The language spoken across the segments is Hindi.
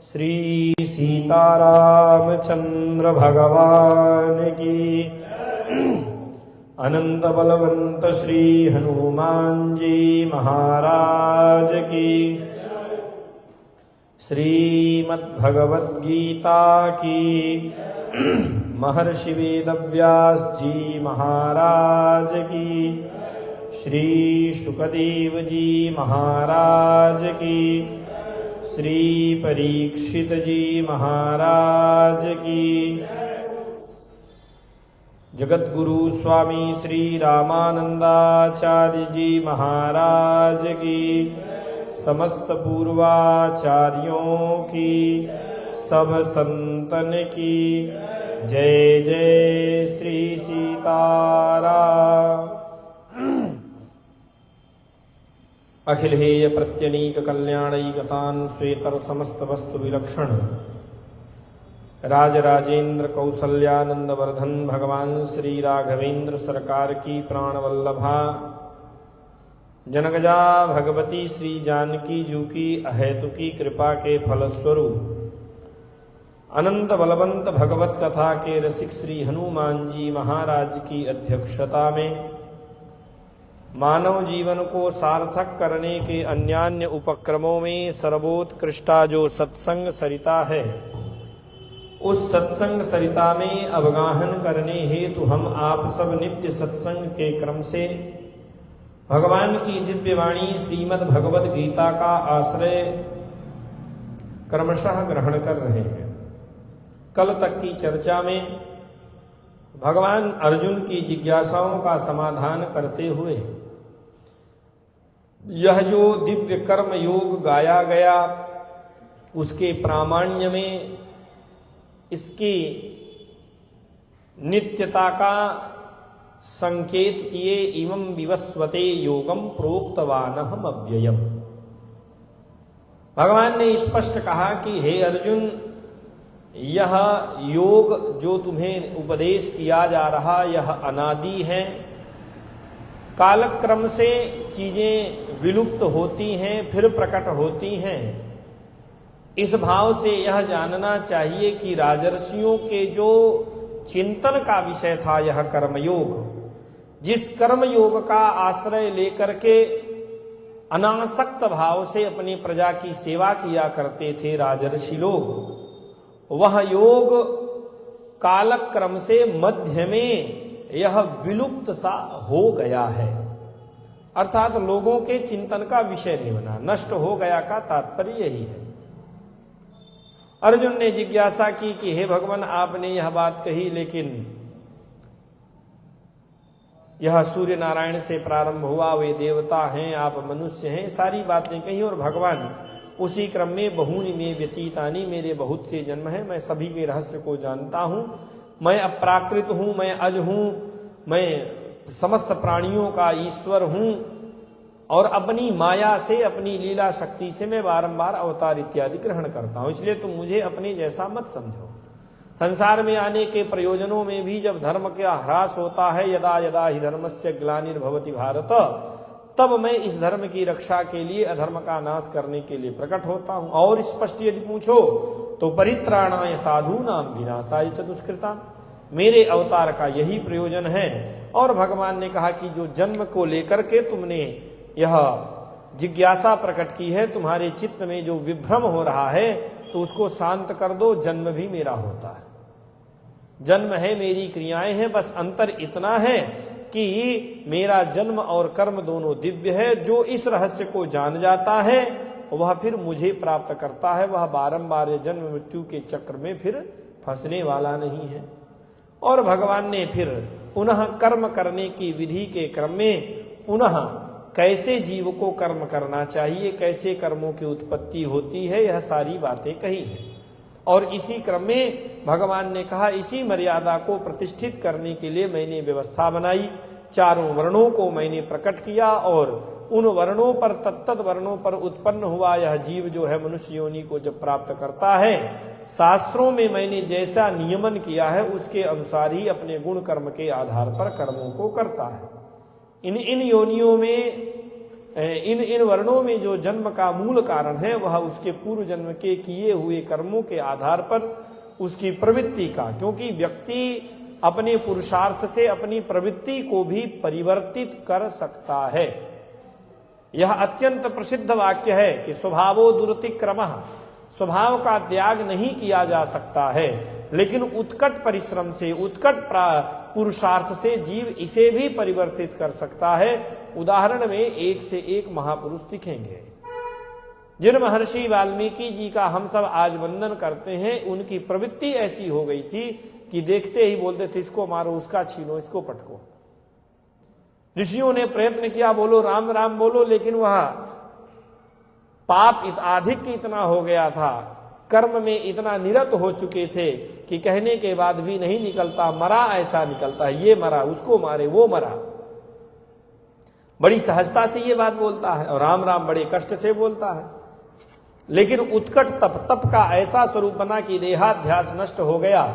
श्री सीतारामचंद्र भगवान की, अनंत बलवंत श्री हनुमान जी महाराज की, श्रीमद्भगवत गीता की, महर्षि वेदव्यास जी महाराज की, श्री शुकदेव जी महाराज की, श्री परीक्षित जी महाराज की, जगतगुरु स्वामी श्री रामानंदाचार्य जी महाराज की, समस्त पूर्वाचार्यों की, सब संतन की जय जय श्री सीताराम। अखिल हेय प्रत्यनीक कल्याणैकतान श्वेतर समस्त वस्तु विलक्षण, राजराजेंद्र कौसल्यानंद वर्धन भगवान श्री राघवेंद्र सरकार की प्राणवल्लभा, जनकजा भगवती श्री जानकी जू की अहेतुकी कृपा के फलस्वरूप अनंत बलवंत भगवत कथा के रसिक श्री हनुमान जी महाराज की अध्यक्षता में मानव जीवन को सार्थक करने के अन्यान्य उपक्रमों में सर्वोत्कृष्टा जो सत्संग सरिता है, उस सत्संग सरिता में अवगाहन करने हेतु हम आप सब नित्य सत्संग के क्रम से भगवान की दिव्य वाणी श्रीमद् भगवद गीता का आश्रय क्रमशः ग्रहण कर रहे हैं। कल तक की चर्चा में भगवान अर्जुन की जिज्ञासाओं का समाधान करते हुए यह जो दिव्य कर्म योग गाया गया उसके प्रामाण्य में इसकी नित्यता का संकेत किए। इमं विवस्वते योगम प्रोक्तवानहम अव्ययम। भगवान ने स्पष्ट कहा कि हे अर्जुन, यह योग जो तुम्हें उपदेश किया जा रहा यह अनादि है। कालक्रम से चीजें विलुप्त होती हैं फिर प्रकट होती हैं। इस भाव से यह जानना चाहिए कि राजर्षियों के जो चिंतन का विषय था यह कर्मयोग, जिस कर्मयोग का आश्रय लेकर के अनासक्त भाव से अपनी प्रजा की सेवा किया करते थे राजर्षि लोग, वह योग कालक्रम से मध्य में यह विलुप्त सा हो गया है। अर्थात लोगों के चिंतन का विषय नहीं बना, नष्ट हो गया का तात्पर्य यही है। अर्जुन ने जिज्ञासा की कि हे भगवान, आपने यह बात कही, लेकिन यह सूर्य नारायण से प्रारंभ हुआ, वे देवता हैं, आप मनुष्य हैं, सारी बातें कही। और भगवान उसी क्रम में बहूनि में व्यतीतानि, मेरे बहुत से जन्म हैं, मैं सभी के रहस्य को जानता हूं, मैं अप्राकृत हूं, मैं अज हूं, मैं समस्त प्राणियों का ईश्वर हूं और अपनी माया से अपनी लीला शक्ति से मैं बारंबार अवतार इत्यादि ग्रहण करता हूं। इसलिए तुम मुझे अपने जैसा मत समझो। संसार में आने के प्रयोजनों में भी जब धर्म का ह्रास होता है, यदा यदा ही धर्मस्य ग्लानिर्भवति भारत, तब मैं इस धर्म की रक्षा के लिए अधर्म का नाश करने के लिए प्रकट होता हूं। और स्पष्ट यदि पूछो तो परित्राणाय साधूनां विनाशाय च दुष्कृताम्, मेरे अवतार का यही प्रयोजन है। और भगवान ने कहा कि जो जन्म को लेकर के तुमने यह जिज्ञासा प्रकट की है, तुम्हारे चित्त में जो विभ्रम हो रहा है, तो उसको शांत कर दो। जन्म भी मेरा होता है, जन्म है, मेरी क्रियाएं हैं, बस अंतर इतना है कि मेरा जन्म और कर्म दोनों दिव्य है। जो इस रहस्य को जान जाता है वह फिर मुझे प्राप्त करता है, वह बारंबार जन्म मृत्यु के चक्र में फिर फंसने वाला नहीं है। और भगवान ने फिर पुनः कर्म करने की विधि के क्रम में पुनः कैसे जीव को कर्म करना चाहिए, कैसे कर्मों की उत्पत्ति होती है, यह सारी बातें कही हैं। और इसी क्रम में भगवान ने कहा, इसी मर्यादा को प्रतिष्ठित करने के लिए मैंने व्यवस्था बनाई, चारों वर्णों को मैंने प्रकट किया और उन वर्णों पर, तत्त वर्णों पर उत्पन्न हुआ यह जीव जो है मनुष्य योनि को जब प्राप्त करता है, शास्त्रों में मैंने जैसा नियमन किया है उसके अनुसार ही अपने गुण कर्म के आधार पर कर्मों को करता है। इन योनियों में इन इन वर्णों में जो जन्म का मूल कारण है वह उसके पूर्व जन्म के किए हुए कर्मों के आधार पर उसकी प्रवृत्ति का, क्योंकि व्यक्ति अपने पुरुषार्थ से अपनी प्रवृत्ति को भी परिवर्तित कर सकता है। यह अत्यंत प्रसिद्ध वाक्य है कि स्वभावो दुरतिक्रमः, स्वभाव का त्याग नहीं किया जा सकता है, लेकिन उत्कट परिश्रम से, उत्कट पुरुषार्थ से जीव इसे भी परिवर्तित कर सकता है। उदाहरण में एक से एक महापुरुष दिखेंगे। जिन महर्षि वाल्मीकि जी का हम सब आज वंदन करते हैं, उनकी प्रवृत्ति ऐसी हो गई थी कि देखते ही बोलते थे इसको मारो, उसका छीनो, इसको पटको। ऋषियों ने प्रयत्न किया, बोलो राम राम बोलो, लेकिन वह पाप अधिक इतना हो गया था, कर्म में इतना निरत हो चुके थे कि कहने के बाद भी नहीं निकलता, मरा ऐसा निकलता है, ये मरा, उसको मारे, वो मरा। बड़ी सहजता से ये बात बोलता है और राम राम बड़े कष्ट से बोलता है। लेकिन उत्कट तप का ऐसा स्वरूप बना कि देहाध्यास नष्ट हो गया।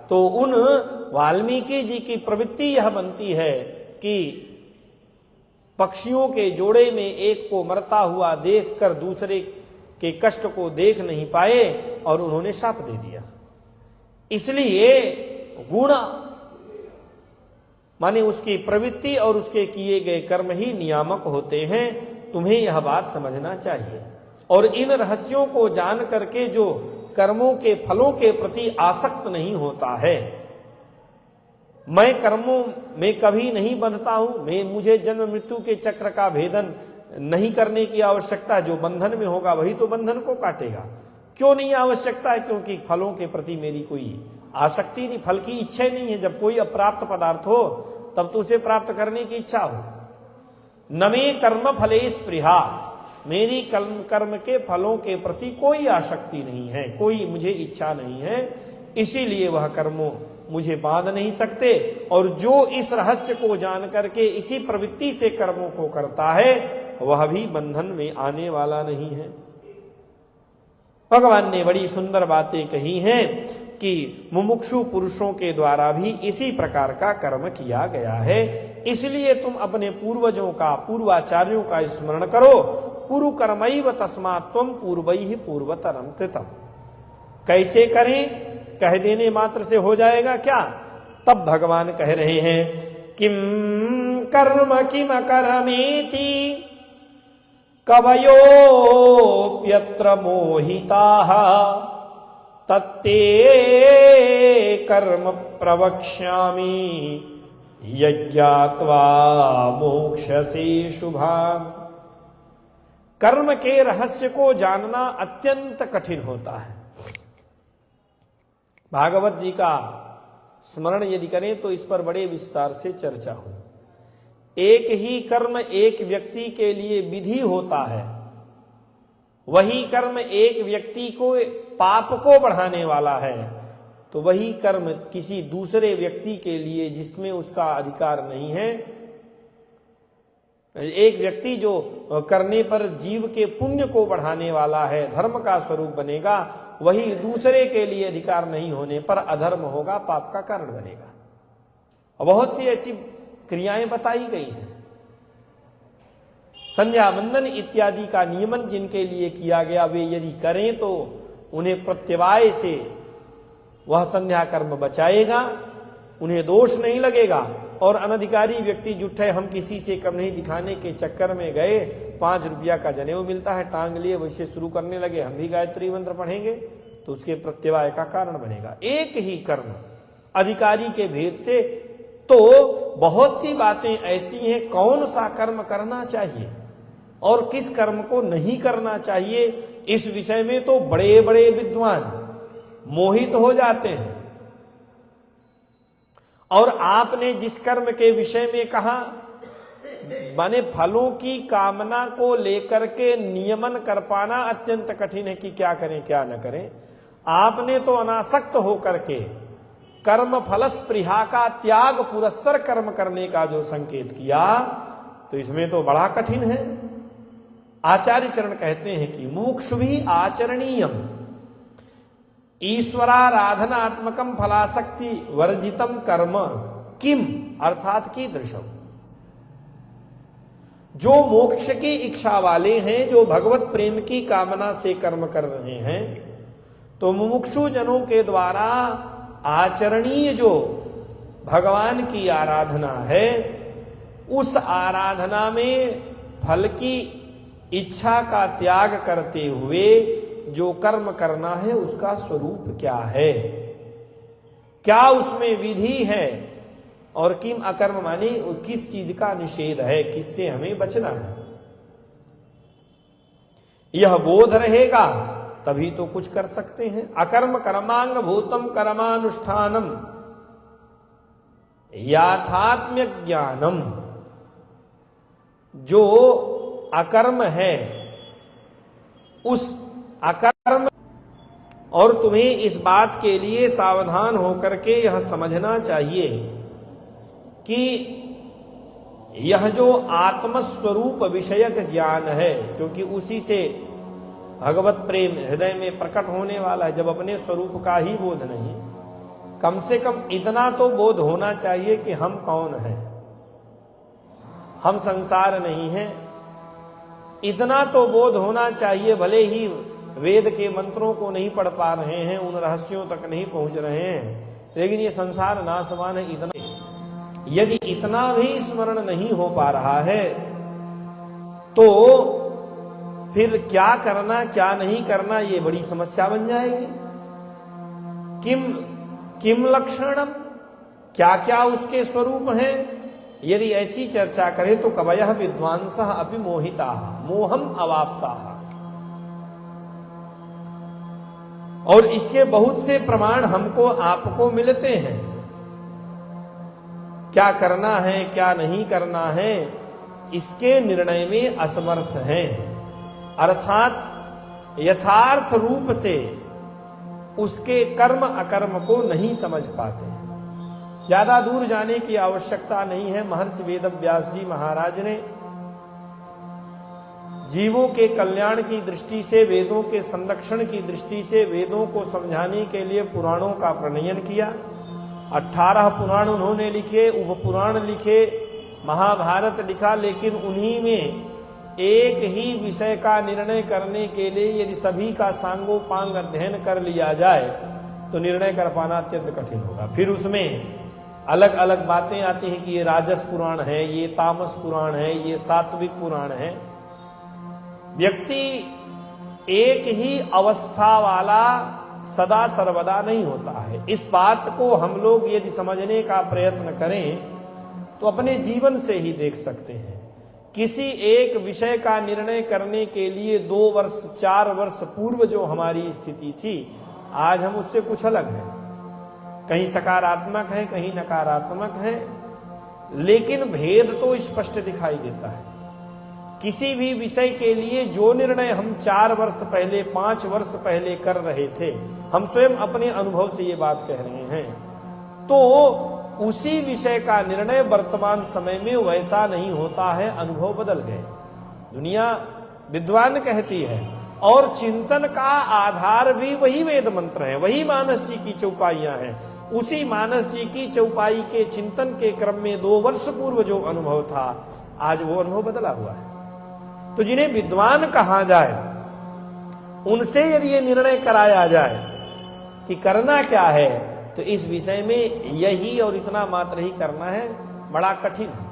तो उन वाल्मीकि जी की प्रवृत्ति यह बनती है कि पक्षियों के जोड़े में एक को मरता हुआ देखकर दूसरे के कष्ट को देख नहीं पाए और उन्होंने शाप दे दिया। इसलिए गुण माने उसकी प्रवृत्ति और उसके किए गए कर्म ही नियामक होते हैं। तुम्हें यह बात समझना चाहिए। और इन रहस्यों को जान करके जो कर्मों के फलों के प्रति आसक्त नहीं होता है, मैं कर्मों में कभी नहीं बंधता हूं, मुझे जन्म मृत्यु के चक्र का भेदन नहीं करने की आवश्यकता, जो बंधन में होगा वही तो बंधन को काटेगा। क्यों नहीं आवश्यकता है? क्योंकि फलों के प्रति मेरी कोई आसक्ति नहीं, फल की इच्छा नहीं है। जब कोई अप्राप्त पदार्थ हो तब तो उसे प्राप्त करने की इच्छा हो। न मे कर्म फले स्पृहा, मेरी कर्म के फलों के प्रति कोई आसक्ति नहीं है, कोई मुझे इच्छा नहीं है, इसीलिए वह कर्मों मुझे बांध नहीं सकते। और जो इस रहस्य को जान करके इसी प्रवृत्ति से कर्मों को करता है वह भी बंधन में आने वाला नहीं है। भगवान ने बड़ी सुंदर बातें कही हैं कि मुमुक्षु पुरुषों के द्वारा भी इसी प्रकार का कर्म किया गया है। इसलिए तुम अपने पूर्वजों का, पूर्वाचार्यों का स्मरण करो। कुरु कर्मैव तस्मात् त्वं पूर्वैः पूर्वतरं कृतम्। कैसे करें? कह देने मात्र से हो जाएगा क्या? तब भगवान कह रहे हैं, किम कर्म किम करमेति कवयोप्यत्र मोहिताः तत्ते कर्म प्रवक्ष्यामि यज्ञात्वा मोक्षसे शुभान्। कर्म के रहस्य को जानना अत्यंत कठिन होता है। भागवत जी का स्मरण यदि करें तो इस पर बड़े विस्तार से चर्चा हो। एक ही कर्म एक व्यक्ति के लिए विधि होता है, वही कर्म एक व्यक्ति को पाप को बढ़ाने वाला है, तो वही कर्म किसी दूसरे व्यक्ति के लिए जिसमें उसका अधिकार नहीं है, एक व्यक्ति जो करने पर जीव के पुण्य को बढ़ाने वाला है, धर्म का स्वरूप बनेगा, वही दूसरे के लिए अधिकार नहीं होने पर अधर्म होगा, पाप का कारण बनेगा। बहुत सी ऐसी क्रियाएं बताई गई हैं। संध्या वंदन इत्यादि का नियमन जिनके लिए किया गया, वे यदि करें तो उन्हें प्रत्यवाय से वह संध्या कर्म बचाएगा, उन्हें दोष नहीं लगेगा। और अनधिकारी व्यक्ति जुट्ठे हम किसी से कम नहीं दिखाने के चक्कर में गए, 5 रुपया का जनेऊ मिलता है, टांग लिए, वैसे शुरू करने लगे, हम भी गायत्री मंत्र पढ़ेंगे, तो उसके प्रत्यवाय का कारण बनेगा। एक ही कर्म अधिकारी के भेद से। तो बहुत सी बातें ऐसी हैं, कौन सा कर्म करना चाहिए और किस कर्म को नहीं करना चाहिए, इस विषय में तो बड़े बड़े विद्वान मोहित हो जाते हैं। और आपने जिस कर्म के विषय में कहा, माने फलों की कामना को लेकर के नियमन कर पाना अत्यंत कठिन है कि क्या करें क्या न करें। आपने तो अनासक्त होकर के कर्म फल स्पृहा का त्याग पुरस्सर कर्म करने का जो संकेत किया, तो इसमें तो बड़ा कठिन है। आचार्य चरण कहते हैं कि मोक्ष भी आचरणीयम ईश्वराराधनात्मकम फलासक्ति वर्जितम कर्म किम, अर्थात कीदृशम। जो मोक्ष की इच्छा वाले हैं, जो भगवत प्रेम की कामना से कर्म कर रहे हैं, तो मुमुक्षु जनों के द्वारा आचरणीय जो भगवान की आराधना है, उस आराधना में फल की इच्छा का त्याग करते हुए जो कर्म करना है उसका स्वरूप क्या है, क्या उसमें विधि है, और किम अकर्म माने किस चीज का निषेध है, किससे हमें बचना है। यह बोध रहेगा तभी तो कुछ कर सकते हैं। अकर्म कर्मांग भूतम कर्मानुष्ठानम याथात्म्य ज्ञानम, जो अकर्म है उस अकर्म, और तुम्हें इस बात के लिए सावधान होकर के यह समझना चाहिए कि यह जो आत्मस्वरूप विषयक ज्ञान है, क्योंकि उसी से भगवत प्रेम हृदय में प्रकट होने वाला है, जब अपने स्वरूप का ही बोध नहीं, कम से कम इतना तो बोध होना चाहिए कि हम कौन हैं, हम संसार नहीं हैं। इतना तो बोध होना चाहिए, भले ही वेद के मंत्रों को नहीं पढ़ पा रहे हैं, उन रहस्यों तक नहीं पहुंच रहे हैं, लेकिन ये संसार नाशवान है। इतना यदि इतना भी स्मरण नहीं हो पा रहा है तो फिर क्या करना क्या नहीं करना ये बड़ी समस्या बन जाएगी। किम लक्षणम, क्या क्या उसके स्वरूप हैं, यदि ऐसी चर्चा करें तो कवयः विद्वांसः अपि मोहिताः मोहम अवाप्ताः, और इसके बहुत से प्रमाण हमको आपको मिलते हैं। क्या करना है क्या नहीं करना है इसके निर्णय में असमर्थ हैं, अर्थात यथार्थ रूप से उसके कर्म अकर्म को नहीं समझ पाते। ज्यादा दूर जाने की आवश्यकता नहीं है। महर्षि वेदव्यास जी महाराज ने जीवों के कल्याण की दृष्टि से, वेदों के संरक्षण की दृष्टि से, वेदों को समझाने के लिए पुराणों का प्रणयन किया। 18 पुराण उन्होंने लिखे, उपपुराण लिखे, महाभारत लिखा, लेकिन उन्हीं में एक ही विषय का निर्णय करने के लिए यदि सभी का सांगोपांग अध्ययन कर लिया जाए तो निर्णय कर पाना अत्यंत कठिन होगा। फिर उसमें अलग अलग बातें आती हैं कि ये राजस पुराण है, ये तामस पुराण है, ये सात्विक पुराण है। व्यक्ति एक ही अवस्था वाला सदा सर्वदा नहीं होता है। इस बात को हम लोग यदि समझने का प्रयत्न करें तो अपने जीवन से ही देख सकते हैं। किसी एक विषय का निर्णय करने के लिए 2 वर्ष 4 वर्ष पूर्व जो हमारी स्थिति थी, आज हम उससे कुछ अलग हैं। कहीं सकारात्मक है, कहीं नकारात्मक है, लेकिन भेद तो स्पष्ट दिखाई देता है। किसी भी विषय के लिए जो निर्णय हम 4 वर्ष पहले 5 वर्ष पहले कर रहे थे, हम स्वयं अपने अनुभव से ये बात कह रहे हैं, तो उसी विषय का निर्णय वर्तमान समय में वैसा नहीं होता है। अनुभव बदल गए। दुनिया विद्वान कहती है, और चिंतन का आधार भी वही वेद मंत्र है, वही मानस जी की चौपाइयां हैं। उसी मानस जी की चौपाई के चिंतन के क्रम में 2 वर्ष पूर्व जो अनुभव था, आज वो अनुभव बदला हुआ है। तो जिन्हें विद्वान कहा जाए, उनसे यदि ये निर्णय कराया जाए कि करना क्या है, तो इस विषय में यही और इतना मात्र ही करना है, बड़ा कठिन है।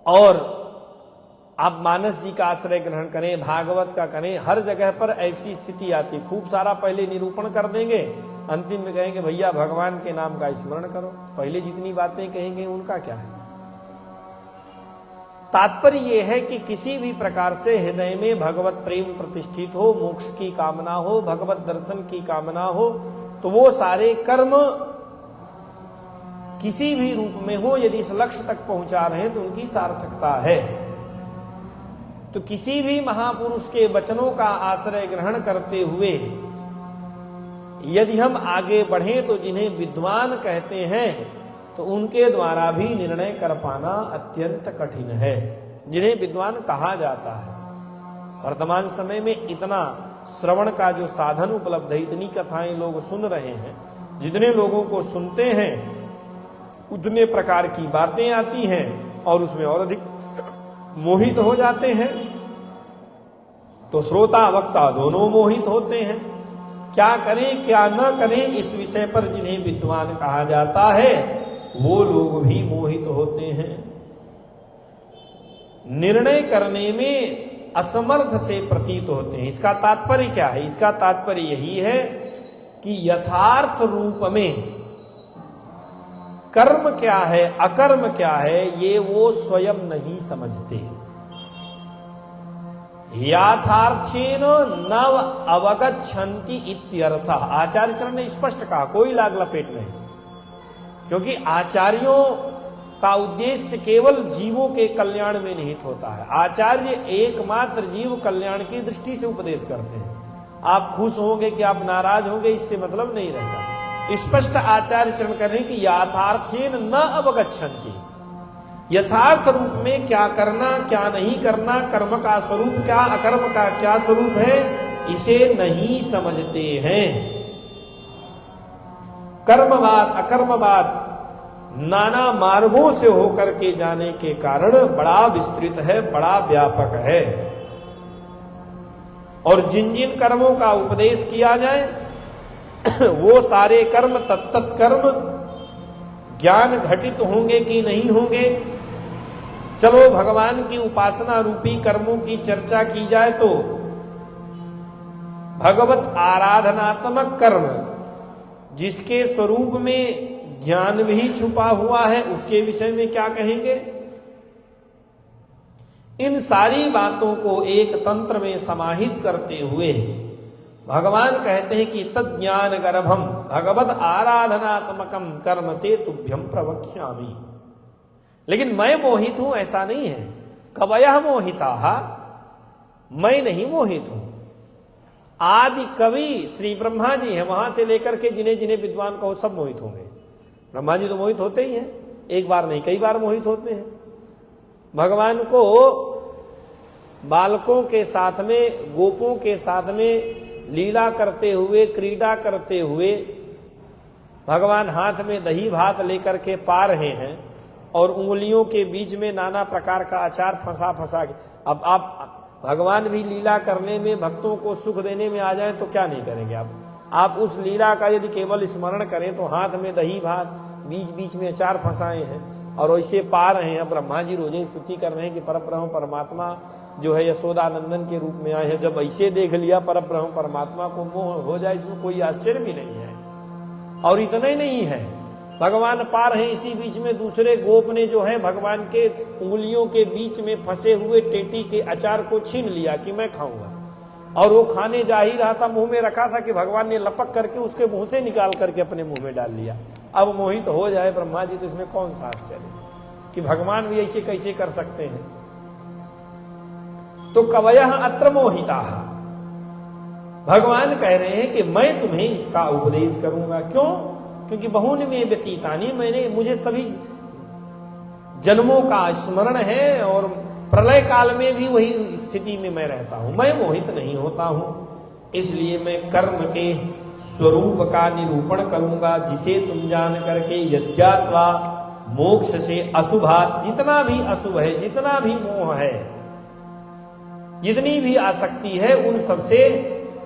और आप मानस जी का आश्रय ग्रहण करें, भागवत का करें, हर जगह पर ऐसी स्थिति आती। खूब सारा पहले निरूपण कर देंगे, अंतिम में कहेंगे भैया भगवान के नाम का स्मरण करो। पहले जितनी बातें कहेंगे उनका क्या है। तात्पर्य यह है कि किसी भी प्रकार से हृदय में भगवत प्रेम प्रतिष्ठित हो, मोक्ष की कामना हो, भगवत दर्शन की कामना हो, तो वो सारे कर्म किसी भी रूप में हो, यदि इस लक्ष्य तक पहुंचा रहे हैं तो उनकी सार्थकता है। तो किसी भी महापुरुष के वचनों का आश्रय ग्रहण करते हुए यदि हम आगे बढ़ें तो जिन्हें विद्वान कहते हैं तो उनके द्वारा भी निर्णय कर पाना अत्यंत कठिन है, जिन्हें विद्वान कहा जाता है। वर्तमान समय में इतना श्रवण का जो साधन उपलब्ध है, इतनी कथाएं लोग सुन रहे हैं, जितने लोगों को सुनते हैं उतने प्रकार की बातें आती हैं और उसमें और अधिक मोहित हो जाते हैं। तो श्रोता वक्ता दोनों मोहित होते हैं। क्या करें क्या न करें, इस विषय पर जिन्हें विद्वान कहा जाता है वो लोग भी मोहित होते हैं। निर्णय करने में असमर्थ से प्रतीत होते हैं। इसका तात्पर्य क्या है? इसका तात्पर्य यही है कि यथार्थ रूप में कर्म क्या है अकर्म क्या है ये वो स्वयं नहीं समझते। यथार्थेन नव अवगच्छन्ति इत्यर्थ। आचार्य चरण ने स्पष्ट कहा, कोई लाग लपेट नहीं, क्योंकि आचार्यों का उद्देश्य केवल जीवों के कल्याण में निहित होता है। आचार्य एकमात्र जीव कल्याण की दृष्टि से उपदेश करते हैं। आप खुश होंगे कि आप नाराज होंगे इससे मतलब नहीं रहता। स्पष्ट आचार्य चरण कर रहे हैं कि यथार्थेन न अवगच्छन्ति, यथार्थ रूप में क्या करना क्या नहीं करना, कर्म का स्वरूप क्या अकर्म का क्या स्वरूप है, इसे नहीं समझते हैं। कर्मवाद अकर्मवाद नाना मार्गों से होकर के जाने के कारण बड़ा विस्तृत है, बड़ा व्यापक है। और जिन जिन कर्मों का उपदेश किया जाए वो सारे कर्म तत्त कर्म ज्ञान घटित होंगे कि नहीं होंगे। चलो भगवान की उपासना रूपी कर्मों की चर्चा की जाए तो भगवत आराधनात्मक कर्म जिसके स्वरूप में ज्ञान भी छुपा हुआ है उसके विषय में क्या कहेंगे? इन सारी बातों को एक तंत्र में समाहित करते हुए भगवान कहते हैं कि तज्ज्ञान गर्भम भगवत आराधनात्मकम कर्म ते तुभ्यम प्रवक्ष्यामि। लेकिन मैं मोहित हूं ऐसा नहीं है। कवयः मोहिताः, मैं नहीं मोहित हूं। आदि कवि श्री ब्रह्मा जी हैं, वहां से लेकर के जिन्हें जिन्हें विद्वान कहो सब मोहित होंगे। ब्रह्मा जी तो मोहित होते ही हैं, एक बार नहीं कई बार मोहित होते हैं। भगवान को बालकों के साथ में गोपों के साथ में लीला करते हुए क्रीड़ा करते हुए भगवान हाथ में दही भात लेकर के पा रहे हैं और उंगलियों के बीच में नाना प्रकार का अचार फंसा फंसा के। अब आप भगवान भी लीला करने में भक्तों को सुख देने में आ जाए तो क्या नहीं करेंगे आप उस लीला का यदि केवल स्मरण करें तो हाथ में दही भात बीच बीच में अचार फंसाए हैं और वैसे पा रहे हैं। ब्रह्मा जी रोजे स्तुति कर रहे हैं कि परब्रह्म परमात्मा जो है यशोदानंदन के रूप में आए हैं। जब ऐसे देख लिया परब्रह्म परमात्मा को मोह हो जाए इसमें कोई आश्चर्य भी नहीं है। और इतना ही नहीं है, भगवान पा रहे हैं, इसी बीच में दूसरे गोप ने जो है भगवान के उंगलियों के बीच में फंसे हुए टेटी के अचार को छीन लिया कि मैं खाऊंगा। और वो खाने जा ही रहा था, मुंह में रखा था कि भगवान ने लपक करके उसके मुंह से निकाल करके अपने मुंह में डाल लिया। अब मोहित हो जाए ब्रह्मा जी तो इसमें कौन सा आश्चर्य कि भगवान भी ऐसे कैसे कर सकते हैं। तो कवयः अत्र मोहिताः, भगवान कह रहे हैं कि मैं तुम्हें इसका उपदेश करूंगा। क्यों? क्योंकि बहुनि में व्यतीतानि, मुझे सभी जन्मों का स्मरण है और प्रलय काल में भी वही स्थिति में मैं रहता हूं, मैं मोहित नहीं होता हूं। इसलिए मैं कर्म के स्वरूप का निरूपण करूंगा जिसे तुम जान करके यज्ञात्वा मोक्ष से अशुभात, जितना भी अशुभ है, जितना भी मोह है, जितनी भी आसक्ति है, उन सबसे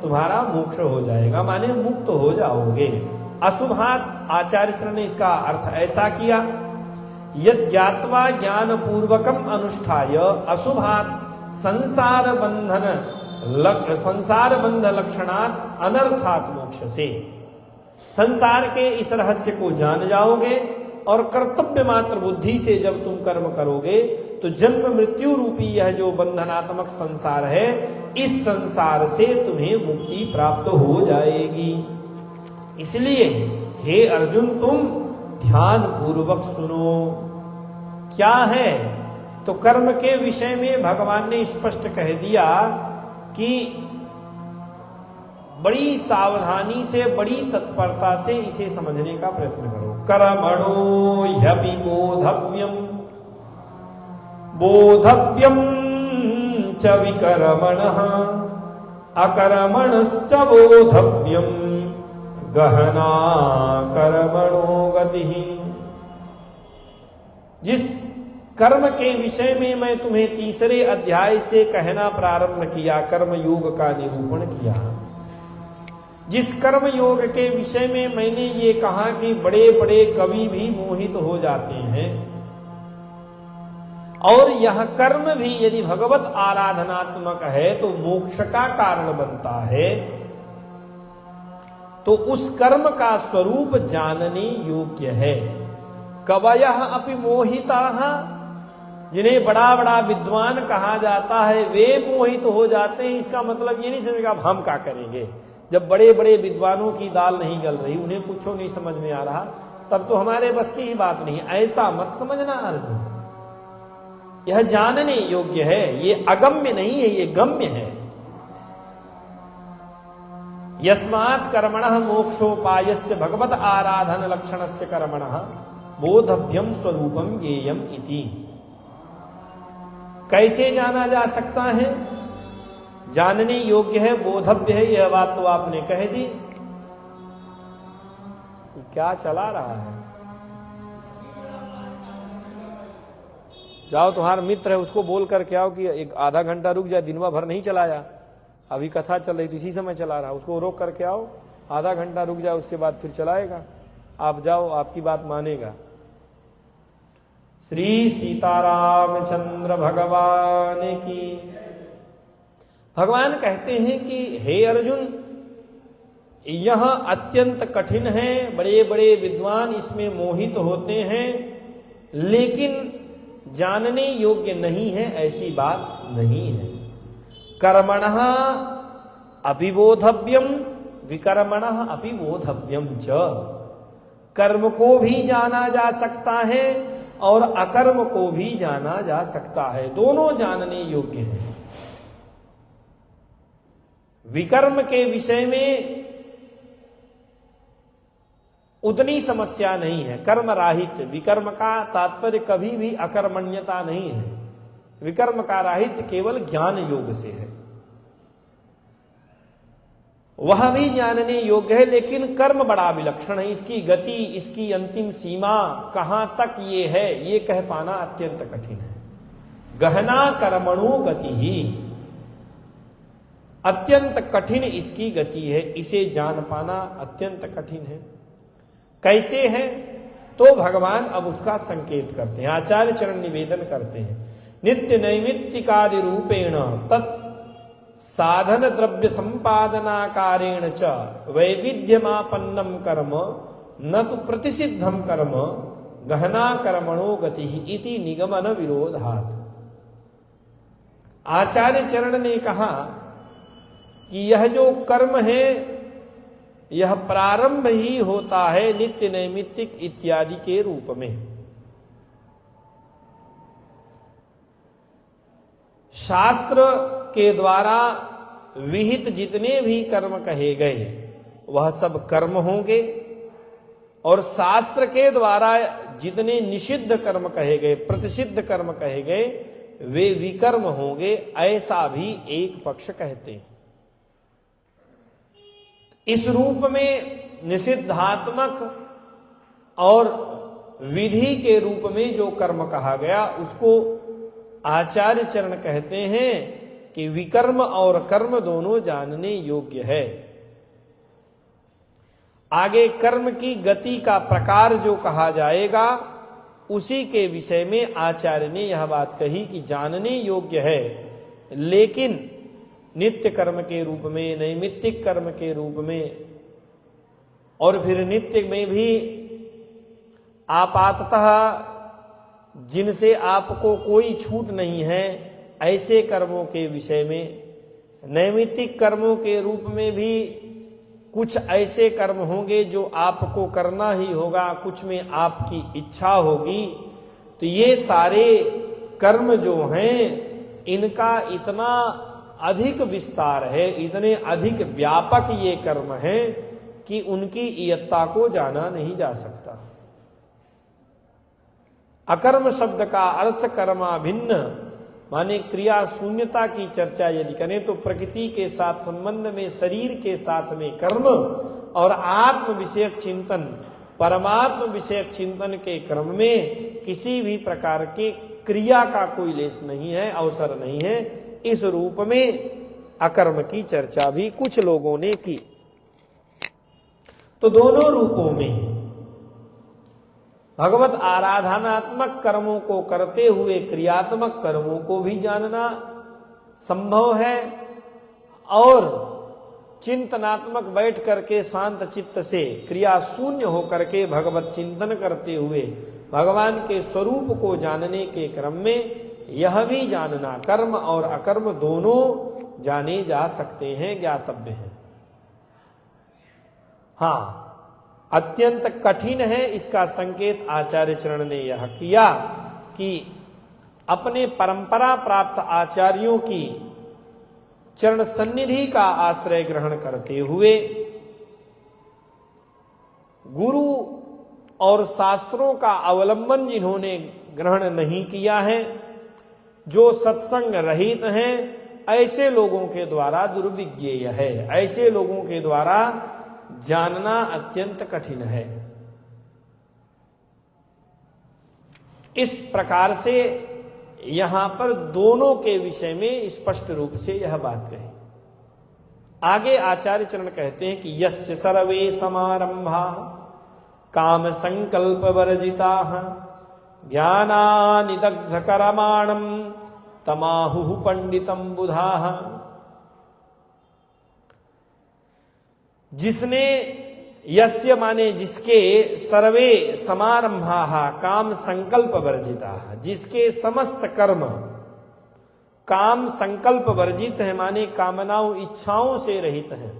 तुम्हारा मोक्ष हो जाएगा, माने मुक्त हो जाओगे। अशुभात आचार्य ने इसका अर्थ ऐसा किया, यज्ञात्वा ज्ञान पूर्वकम अनुष्ठाय अशुभात संसार बंध लक्षणात् अनर्थात् मोक्ष से। संसार के इस रहस्य को जान जाओगे और कर्तव्य मात्र बुद्धि से जब तुम कर्म करोगे तो जन्म मृत्यु रूपी यह जो बंधनात्मक संसार है, इस संसार से तुम्हें मुक्ति प्राप्त हो जाएगी। इसलिए हे अर्जुन तुम ध्यान पूर्वक सुनो। क्या है? तो कर्म के विषय में भगवान ने स्पष्ट कह दिया कि बड़ी सावधानी से, बड़ी तत्परता से इसे समझने का प्रयत्न करो। कर्मणो ह्यपि बोधव्यम च विकर्मणः अकर्मणश्च बोधव्यम गहना कर्मणो गतिः। जिस कर्म के विषय में मैं तुम्हें तीसरे अध्याय से कहना प्रारंभ किया, कर्म योग का निरूपण किया, जिस कर्म योग के विषय में मैंने ये कहा कि बड़े बड़े कवि भी मोहित हो जाते हैं, और यह कर्म भी यदि भगवत आराधनात्मक है तो मोक्ष का कारण बनता है, तो उस कर्म का स्वरूप जानने योग्य है। कवयः अपि मोहिताः, जिन्हें बड़ा बड़ा विद्वान कहा जाता है वे मोहित हो जाते हैं। इसका मतलब ये नहीं समझेगा अब हम क्या करेंगे, जब बड़े बड़े विद्वानों की दाल नहीं गल रही, उन्हें कुछ नहीं समझ में आ रहा, तब तो हमारे बस की ही बात नहीं। ऐसा मत समझना अर्जुन, यह जानने योग्य है, ये अगम्य नहीं है, ये गम्य है। यस्मात् कर्मणः मोक्षोपायस्य भगवत आराधन लक्षणस्य कर्मणः बोधभ्यम स्वरूपम ज्ञेयम इति। कैसे जाना जा सकता है? जानने योग्य है, बोधव्य है, यह बात तो आपने कह दी। क्या चला रहा है? जाओ, तुम्हारा मित्र है, उसको बोल कर क्या हो कि एक आधा घंटा रुक जाए, दिन भर नहीं चलाया, अभी कथा चल रही थी इसी समय चला रहा, उसको रोक कर के आओ, आधा घंटा रुक जाए, उसके बाद फिर चलाएगा। आप जाओ, आपकी बात मानेगा। श्री सीतारामचंद्र भगवान की। भगवान कहते हैं कि हे अर्जुन, यह अत्यंत कठिन है, बड़े बड़े विद्वान इसमें मोहित होते हैं, लेकिन जानने योग्य नहीं है, ऐसी बात नहीं है। कर्मणः अभिबोधव्यम विकर्मणः अपि बोधव्यम च। कर्म को भी जाना जा सकता है और अकर्म को भी जाना जा सकता है, दोनों जानने योग्य हैं। विकर्म के विषय में उतनी समस्या नहीं है, कर्म राहित्य। विकर्म का तात्पर्य कभी भी अकर्मण्यता नहीं है, विकर्म का राहित्य केवल ज्ञान योग से है, वह भी जानने योग्य है, लेकिन कर्म बड़ा विलक्षण है। इसकी गति, इसकी अंतिम सीमा कहां तक ये है, ये कह पाना अत्यंत कठिन है। गहना कर्मणो गति ही, अत्यंत कठिन इसकी गति है, इसे जान पाना अत्यंत कठिन है। कैसे है? तो भगवान अब उसका संकेत करते हैं, आचार्य चरण निवेदन करते हैं। नित्य नैमित्तिकादि रूपेण तत् साधन द्रव्य संपादनाकारेण च वैविध्यमापन्नम कर्म न तो प्रतिसिद्धम कर्म गहना कर्मणो गति इति निगमन विरोधात्। आचार्य चरण ने कहा कि यह जो कर्म है यह प्रारंभ ही होता है नित्य नैमित्तिक इत्यादि के रूप में। शास्त्र के द्वारा विहित जितने भी कर्म कहे गए वह सब कर्म होंगे, और शास्त्र के द्वारा जितने निषिद्ध कर्म कहे गए, प्रतिषिद्ध कर्म कहे गए, वे विकर्म होंगे, ऐसा भी एक पक्ष कहते हैं। इस रूप में निषिद्धात्मक और विधि के रूप में जो कर्म कहा गया उसको आचार्य चरण कहते हैं कि विकर्म और कर्म दोनों जानने योग्य है। आगे कर्म की गति का प्रकार जो कहा जाएगा उसी के विषय में आचार्य ने यह बात कही कि जानने योग्य है, लेकिन नित्य कर्म के रूप में, नैमित्तिक कर्म के रूप में, और फिर नित्य में भी आपाततः जिनसे आपको कोई छूट नहीं है ऐसे कर्मों के विषय में, नैमित्तिक कर्मों के रूप में भी कुछ ऐसे कर्म होंगे जो आपको करना ही होगा, कुछ में आपकी इच्छा होगी। तो ये सारे कर्म जो हैं इनका इतना अधिक विस्तार है, इतने अधिक व्यापक ये कर्म हैं कि उनकी इयत्ता को जाना नहीं जा सकता। अकर्म शब्द का अर्थ कर्मा भिन्न माने क्रिया शून्यता की चर्चा यदि करें तो प्रकृति के साथ संबंध में, शरीर के साथ में कर्म और आत्म विषयक चिंतन, परमात्म विषयक चिंतन के क्रम में किसी भी प्रकार के क्रिया का कोई लेस नहीं है, अवसर नहीं है। इस रूप में अकर्म की चर्चा भी कुछ लोगों ने की। तो दोनों रूपों में भगवत आराधनात्मक कर्मों को करते हुए क्रियात्मक कर्मों को भी जानना संभव है, और चिंतनात्मक बैठ करके शांत चित्त से क्रिया शून्य होकर के भगवत चिंतन करते हुए भगवान के स्वरूप को जानने के क्रम में यह भी जानना, कर्म और अकर्म दोनों जाने जा सकते हैं, ज्ञातव्य हैं। हाँ, अत्यंत कठिन है, इसका संकेत आचार्य चरण ने यह किया कि अपने परंपरा प्राप्त आचार्यों की चरण सन्निधि का आश्रय ग्रहण करते हुए गुरु और शास्त्रों का अवलंबन जिन्होंने ग्रहण नहीं किया है, जो सत्संग रहित हैं, ऐसे लोगों के द्वारा दुर्विज्ञेय है, ऐसे लोगों के द्वारा जानना अत्यंत कठिन है। इस प्रकार से यहां पर दोनों के विषय में स्पष्ट रूप से यह बात कही। आगे आचार्य चरण कहते हैं कि यस्य सर्वे समारंभा काम संकल्प वर्जिता ज्ञानानिदग्ध करमाणम तमाहु पंडितम बुधाः। जिसने, यस्य माने जिसके, सर्वे समारंभा काम संकल्प वर्जिता, जिसके समस्त कर्म काम संकल्प वर्जित है, माने कामनाओं इच्छाओं से रहित है,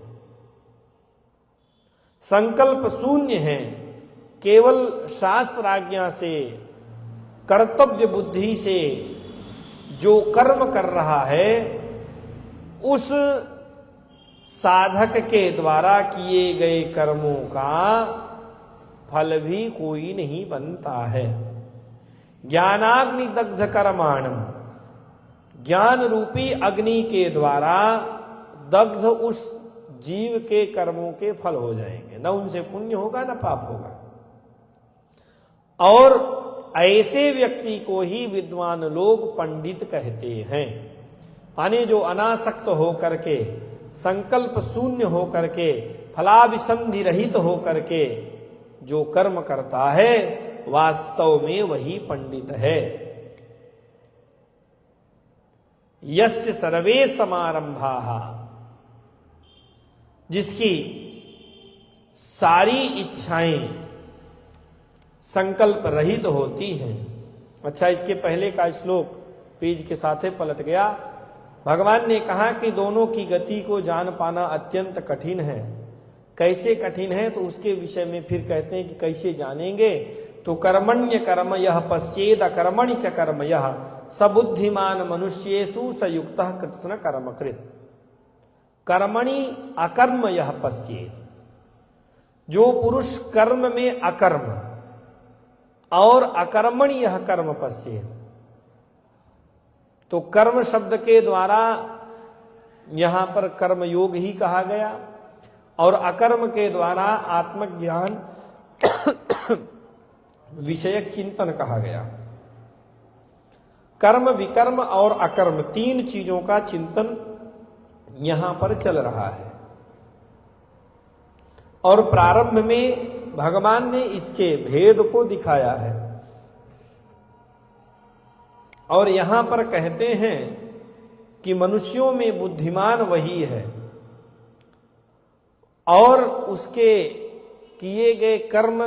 संकल्प शून्य है, केवल शास्त्र आज्ञा से कर्तव्य बुद्धि से जो कर्म कर रहा है उस साधक के द्वारा किए गए कर्मों का फल भी कोई नहीं बनता है। ज्ञानाग्नि दग्ध कर्माणम, ज्ञान रूपी अग्नि के द्वारा दग्ध उस जीव के कर्मों के फल हो जाएंगे, न उनसे पुण्य होगा न पाप होगा। और ऐसे व्यक्ति को ही विद्वान लोग पंडित कहते हैं, माने जो अनासक्त होकर के, संकल्प शून्य होकर के, फलाभिसंधि रहित होकर के जो कर्म करता है वास्तव में वही पंडित है। यस्य सर्वे समारंभाः, जिसकी सारी इच्छाएं संकल्प रहित होती हैं। अच्छा, इसके पहले का श्लोक पेज के साथ पलट गया। भगवान ने कहा कि दोनों की गति को जान पाना अत्यंत कठिन है। कैसे कठिन है, तो उसके विषय में फिर कहते हैं कि कैसे जानेंगे। तो कर्मण्य कर्म यह पश्येद कर्मणि च कर्म यह सबुद्धिमान मनुष्येषु सयुक्तः कृत्स्न कर्मकृत। कर्मणि अकर्म यह पश्येद, जो पुरुष कर्म में अकर्म और अकर्मणि यह कर्म पश्येद। तो कर्म शब्द के द्वारा यहां पर कर्म योग ही कहा गया, और अकर्म के द्वारा आत्मज्ञान विषयक चिंतन कहा गया। कर्म, विकर्म और अकर्म, तीन चीजों का चिंतन यहां पर चल रहा है। और प्रारंभ में भगवान ने इसके भेद को दिखाया है, और यहां पर कहते हैं कि मनुष्यों में बुद्धिमान वही है और उसके किए गए कर्म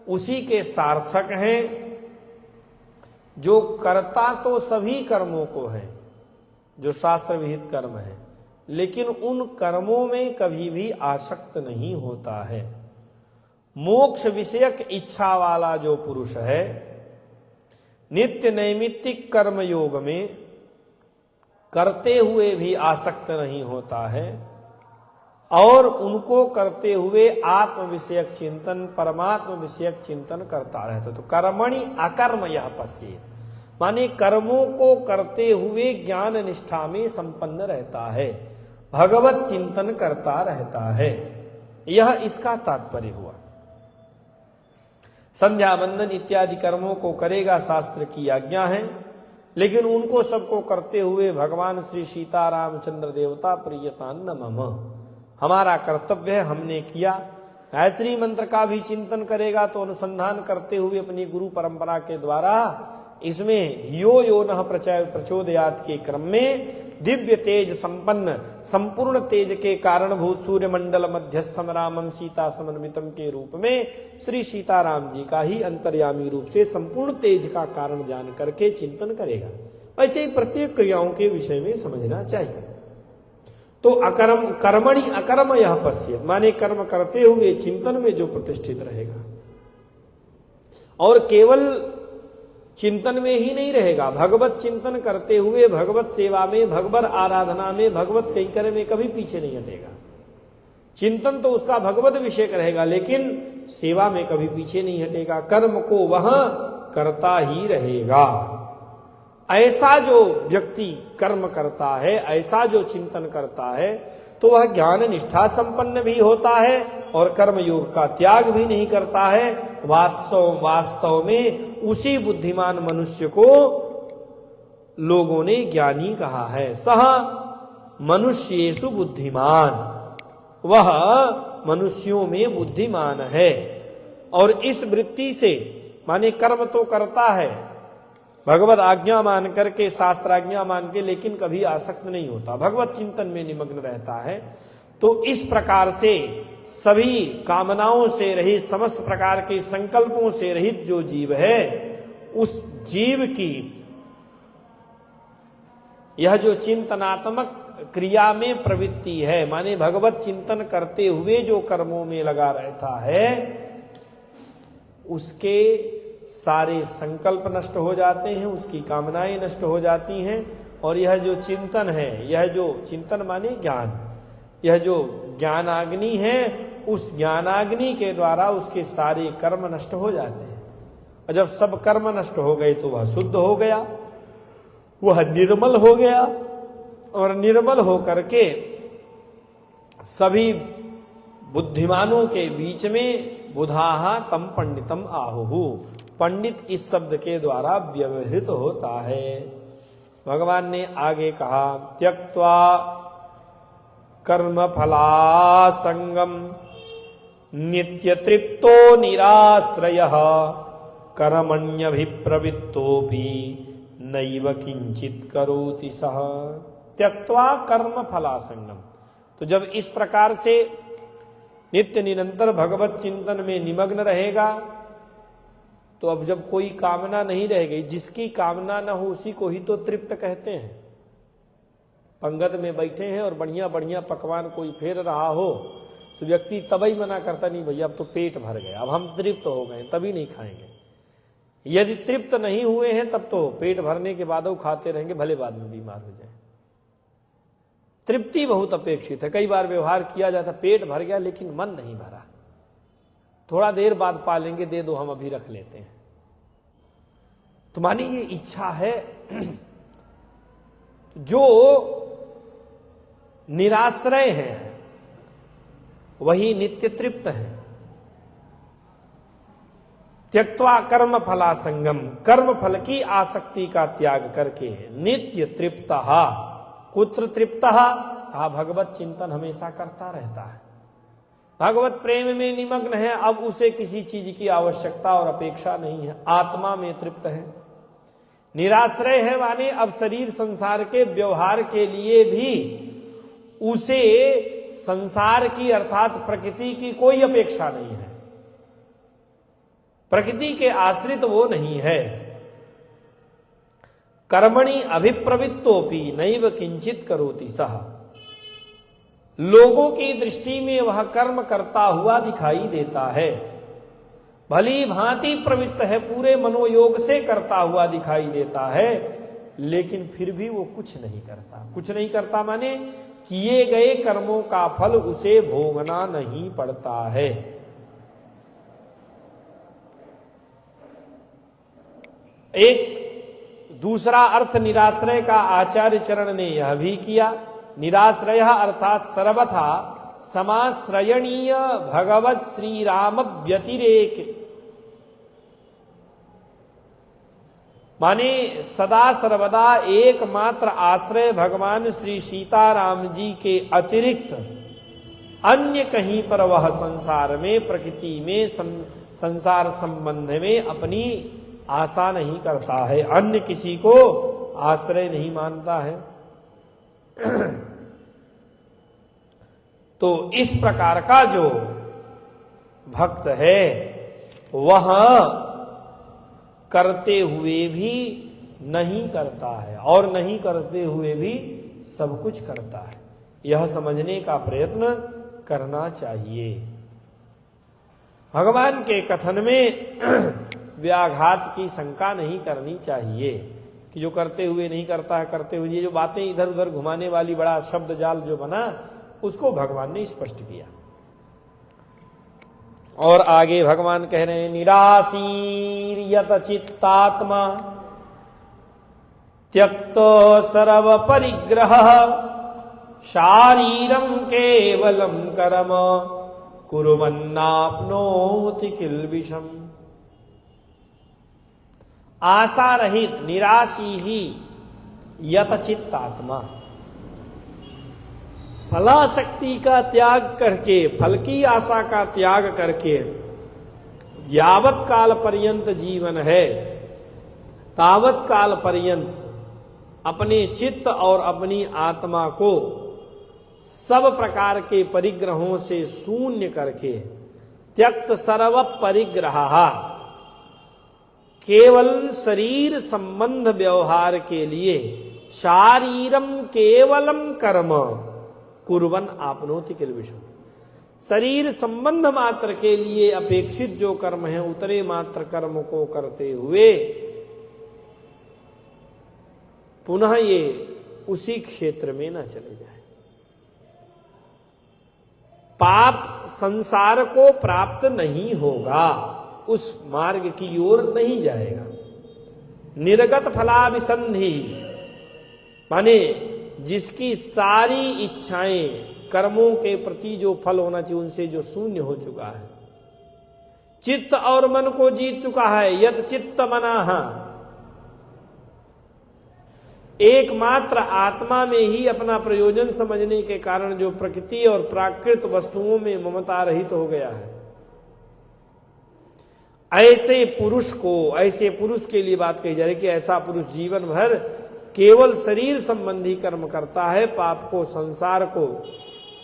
उसी के सार्थक हैं, जो करता तो सभी कर्मों को है, जो शास्त्र विहित कर्म है, लेकिन उन कर्मों में कभी भी आसक्त नहीं होता है। मोक्ष विषयक इच्छा वाला जो पुरुष है नित्य नैमित्तिक कर्म योग में करते हुए भी आसक्त नहीं होता है, और उनको करते हुए आत्म विषयक चिंतन, परमात्म विषयक चिंतन करता रहता। तो कर्मणि अकर्म यह पश्येद, माने कर्मों को करते हुए ज्ञान निष्ठा में संपन्न रहता है, भगवत चिंतन करता रहता है। यह इसका तात्पर्य हुआ। संध्या वंदन इत्यादि कर्मों को करेगा, शास्त्र की आज्ञा है। लेकिन उनको सबको करते हुए भगवान श्री सीतारामचंद्र देवता प्रियतान्न मम, हमारा कर्तव्य है, हमने किया। गायत्री मंत्र का भी चिंतन करेगा तो अनुसंधान करते हुए अपनी गुरु परंपरा के द्वारा इसमें धियो यो नः प्रचोदयात के क्रम में दिव्य तेज संपन्न संपूर्ण तेज के कारणभूत सूर्य मंडल मध्यस्थम रामम सीता समन्वितम के रूप में श्री सीताराम जी का ही अंतर्यामी रूप से संपूर्ण तेज का कारण जान करके चिंतन करेगा। वैसे ही प्रत्येक क्रियाओं के विषय में समझना चाहिए। तो अकर्म कर्मणि अकर्म यह पश्येत, माने कर्म करते हुए चिंतन में जो प्रतिष्ठित रहेगा और केवल चिंतन में ही नहीं रहेगा, भगवत चिंतन करते हुए भगवत सेवा में, भगवत आराधना में, भगवत कैंकर्य में कभी पीछे नहीं हटेगा। चिंतन तो उसका भगवत विषय रहेगा, लेकिन सेवा में कभी पीछे नहीं हटेगा, कर्म को वह करता ही रहेगा। ऐसा जो व्यक्ति कर्म करता है, ऐसा जो चिंतन करता है, तो वह ज्ञान निष्ठा संपन्न भी होता है और कर्म योग का त्याग भी नहीं करता है। वास्तव में उसी बुद्धिमान मनुष्य को लोगों ने ज्ञानी कहा है। सह मनुष्येषु बुद्धिमान, वह मनुष्यों में बुद्धिमान है। और इस वृत्ति से, माने कर्म तो करता है भगवत आज्ञा मान करके, शास्त्राज्ञा मान के, लेकिन कभी आसक्त नहीं होता, भगवत चिंतन में निमग्न रहता है। तो इस प्रकार से सभी कामनाओं से रहित, समस्त प्रकार के संकल्पों से रहित जो जीव है, उस जीव की यह जो चिंतनात्मक क्रिया में प्रवृत्ति है, माने भगवत चिंतन करते हुए जो कर्मों में लगा रहता है, उसके सारे संकल्प नष्ट हो जाते हैं, उसकी कामनाएं नष्ट हो जाती हैं। और यह जो चिंतन है, यह जो चिंतन माने ज्ञान, यह जो ज्ञानाग्नि है, उस ज्ञानाग्नि के द्वारा उसके सारे कर्म नष्ट हो जाते हैं। और जब सब कर्म नष्ट हो गए तो वह शुद्ध हो गया, वह निर्मल हो गया। और निर्मल होकर के सभी बुद्धिमानों के बीच में बुधाहा तम पंडितम आहुहु, पंडित इस शब्द के द्वारा व्यवहृत होता है। भगवान ने आगे कहा, त्यक्त्वा कर्म फलासंगम नित्य तृप्तो निराश्रयः कर्मण्यभिप्रवृत्तोऽपि नैव किंचित करोति सः। त्यक्त्वा कर्म फलासंगम, तो जब इस प्रकार से नित्य निरंतर भगवत चिंतन में निमग्न रहेगा, तो अब जब कोई कामना नहीं रह गई, जिसकी कामना न हो उसी को ही तो तृप्त कहते हैं। पंगत में बैठे हैं और बढ़िया बढ़िया पकवान कोई फेर रहा हो तो व्यक्ति तभी मना करता, नहीं भैया अब तो पेट भर गया, अब हम तृप्त हो गए, तभी नहीं खाएंगे। यदि तृप्त नहीं हुए हैं तब तो पेट भरने के बाद वो खाते रहेंगे, भले बाद में बीमार हो जाए। तृप्ति बहुत अपेक्षित है। कई बार व्यवहार किया जाता, पेट भर गया लेकिन मन नहीं भरा, थोड़ा देर बाद पालेंगे, दे दो हम अभी रख लेते हैं। तो मानी ये इच्छा है। जो निराश्रय है वही नित्य तृप्त है। त्यक्त्वा कर्म फलासंगम, कर्म फल की आसक्ति का त्याग करके नित्य तृप्तः, कुत्र तृप्तः, कहा भगवत चिंतन हमेशा करता रहता है, भगवत प्रेम में निमग्न है, अब उसे किसी चीज की आवश्यकता और अपेक्षा नहीं है, आत्मा में तृप्त है। निराश्रय है माने अब शरीर संसार के व्यवहार के लिए भी उसे संसार की अर्थात प्रकृति की कोई अपेक्षा नहीं है, प्रकृति के आश्रित वो नहीं है। कर्मणि अभिप्रवृत्तोपि नैव किंचित करोति सः, लोगों की दृष्टि में वह कर्म करता हुआ दिखाई देता है, भली भांति प्रवृत्त है, पूरे मनोयोग से करता हुआ दिखाई देता है, लेकिन फिर भी वो कुछ नहीं करता। कुछ नहीं करता माने किए गए कर्मों का फल उसे भोगना नहीं पड़ता है। एक दूसरा अर्थ निराश्रय का आचार्य चरण ने यह भी किया। निराश्रय अर्थात सर्वथा समाश्रयणीय भगवत श्री राम व्यतिरेक माने सदा सर्वदा एकमात्र आश्रय भगवान श्री सीताराम जी के अतिरिक्त अन्य कहीं पर वह संसार में, प्रकृति में, संसार संबंध में अपनी आशा नहीं करता है, अन्य किसी को आश्रय नहीं मानता है। तो इस प्रकार का जो भक्त है वह करते हुए भी नहीं करता है और नहीं करते हुए भी सब कुछ करता है। यह समझने का प्रयत्न करना चाहिए। भगवान के कथन में व्याघात की शंका नहीं करनी चाहिए कि जो करते हुए नहीं करता है, करते हुए, ये जो बातें इधर उधर घुमाने वाली बड़ा शब्द जाल जो बना उसको भगवान ने स्पष्ट किया। और आगे भगवान कह रहे हैं, निराशीर यत चित्तात्मा त्यक्त सर्व परिग्रह शारीरम केवलम कर्म कुर्वन्नाप्नोति किल्बिषम। आशा रहित निराशी ही यतचित्तात्मा, फलासक्ति का त्याग करके, फल की आशा का त्याग करके यावत काल पर्यंत जीवन है तावत काल पर्यंत अपने चित्त और अपनी आत्मा को सब प्रकार के परिग्रहों से शून्य करके त्यक्त सर्व परिग्रह, केवल शरीर संबंध व्यवहार के लिए शारीरम केवलम कर्म कुर्वन आपनोति किल्बिषम, शरीर संबंध मात्र के लिए अपेक्षित जो कर्म है उतरे मात्र कर्म को करते हुए पुनः ये उसी क्षेत्र में न चले जाए। पाप संसार को प्राप्त नहीं होगा, उस मार्ग की ओर नहीं जाएगा। निर्गत फलाभिसंधि माने जिसकी सारी इच्छाएं कर्मों के प्रति जो फल होना चाहिए उनसे जो शून्य हो चुका है, चित्त और मन को जीत चुका है। यद चित्त मनाह, एकमात्र आत्मा में ही अपना प्रयोजन समझने के कारण जो प्रकृति और प्राकृत वस्तुओं में ममता रहित हो गया है, ऐसे पुरुष के लिए बात कही जा रही है कि ऐसा पुरुष जीवन भर केवल शरीर संबंधी कर्म करता है, पाप को, संसार को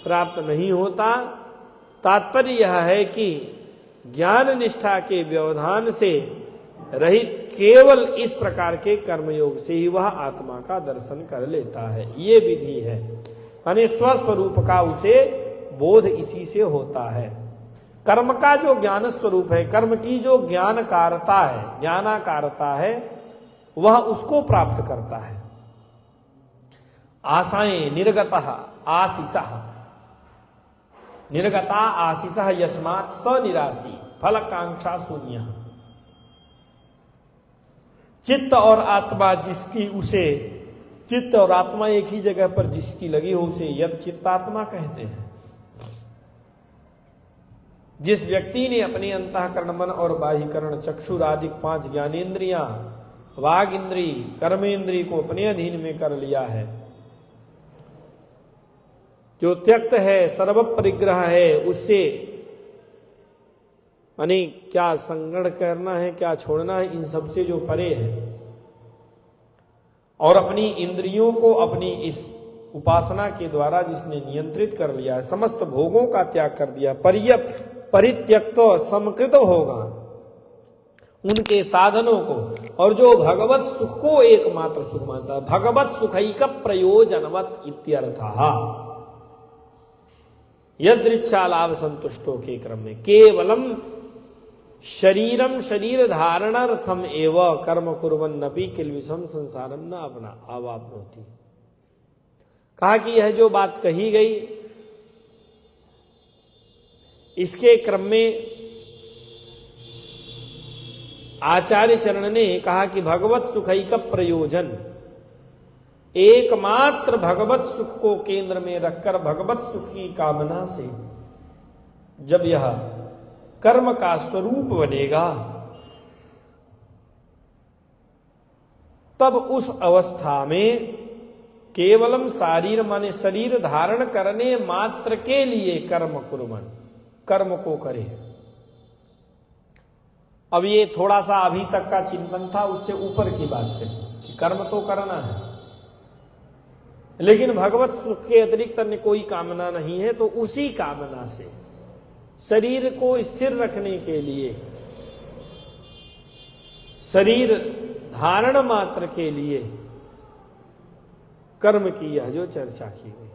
प्राप्त नहीं होता। तात्पर्य यह है कि ज्ञान निष्ठा के व्यवधान से रहित केवल इस प्रकार के कर्मयोग से ही वह आत्मा का दर्शन कर लेता है। ये विधि है, यानी स्वस्वरूप का उसे बोध इसी से होता है। कर्म का जो ज्ञान स्वरूप है, कर्म की जो ज्ञानकारता है, ज्ञानाकारता है, वह उसको प्राप्त करता है। आशाएं निर्गतः आशीषः, निर्गता आशीषः यस्मात् स निराशी फलकांक्षा शून्य। चित्त और आत्मा जिसकी, उसे चित्त और आत्मा एक ही जगह पर जिसकी लगी हो उसे यद चित्तात्मा कहते हैं। जिस व्यक्ति ने अपने अंतःकरण, मन और बाह्यकरण, चक्षुरादिक 5 ज्ञानेन्द्रियां, वाग इंद्री, कर्मेंद्री को अपने अधीन में कर लिया है, जो त्यक्त है, सर्व परिग्रह है, उससे माने क्या संगण करना है, क्या छोड़ना है, इन सबसे जो परे है, और अपनी इंद्रियों को अपनी इस उपासना के द्वारा जिसने नियंत्रित कर लिया है, समस्त भोगों का त्याग कर दिया, परित्यक्त समकृत होगा उनके साधनों को, और जो भगवत सुख को एकमात्र सुख मानता है, भगवत सुखैक प्रयोजनवत इत्यर्थः, यदृच्छा लाभ संतुष्टों के क्रम में केवलम शरीरम शरीर धारणार्थम एव कर्म कुर्वन्नपि किल्बिषम संसारम न अपना अवाप्नोति। कहा कि यह जो बात कही गई इसके क्रम में आचार्य चरण ने कहा कि भगवत सुखैक प्रयोजन, एकमात्र भगवत सुख को केंद्र में रखकर भगवत सुख की कामना से जब यह कर्म का स्वरूप बनेगा तब उस अवस्था में केवलम शारीर माने शरीर धारण करने मात्र के लिए कर्म कुर्मन, कर्म को करे। अब ये थोड़ा सा अभी तक का चिंतन था, उससे ऊपर की बात है कि कर्म तो करना है, लेकिन भगवत सुख के अतिरिक्त अन्य कोई कामना नहीं है। तो उसी कामना से शरीर को स्थिर रखने के लिए, शरीर धारण मात्र के लिए कर्म की यह जो चर्चा की गई।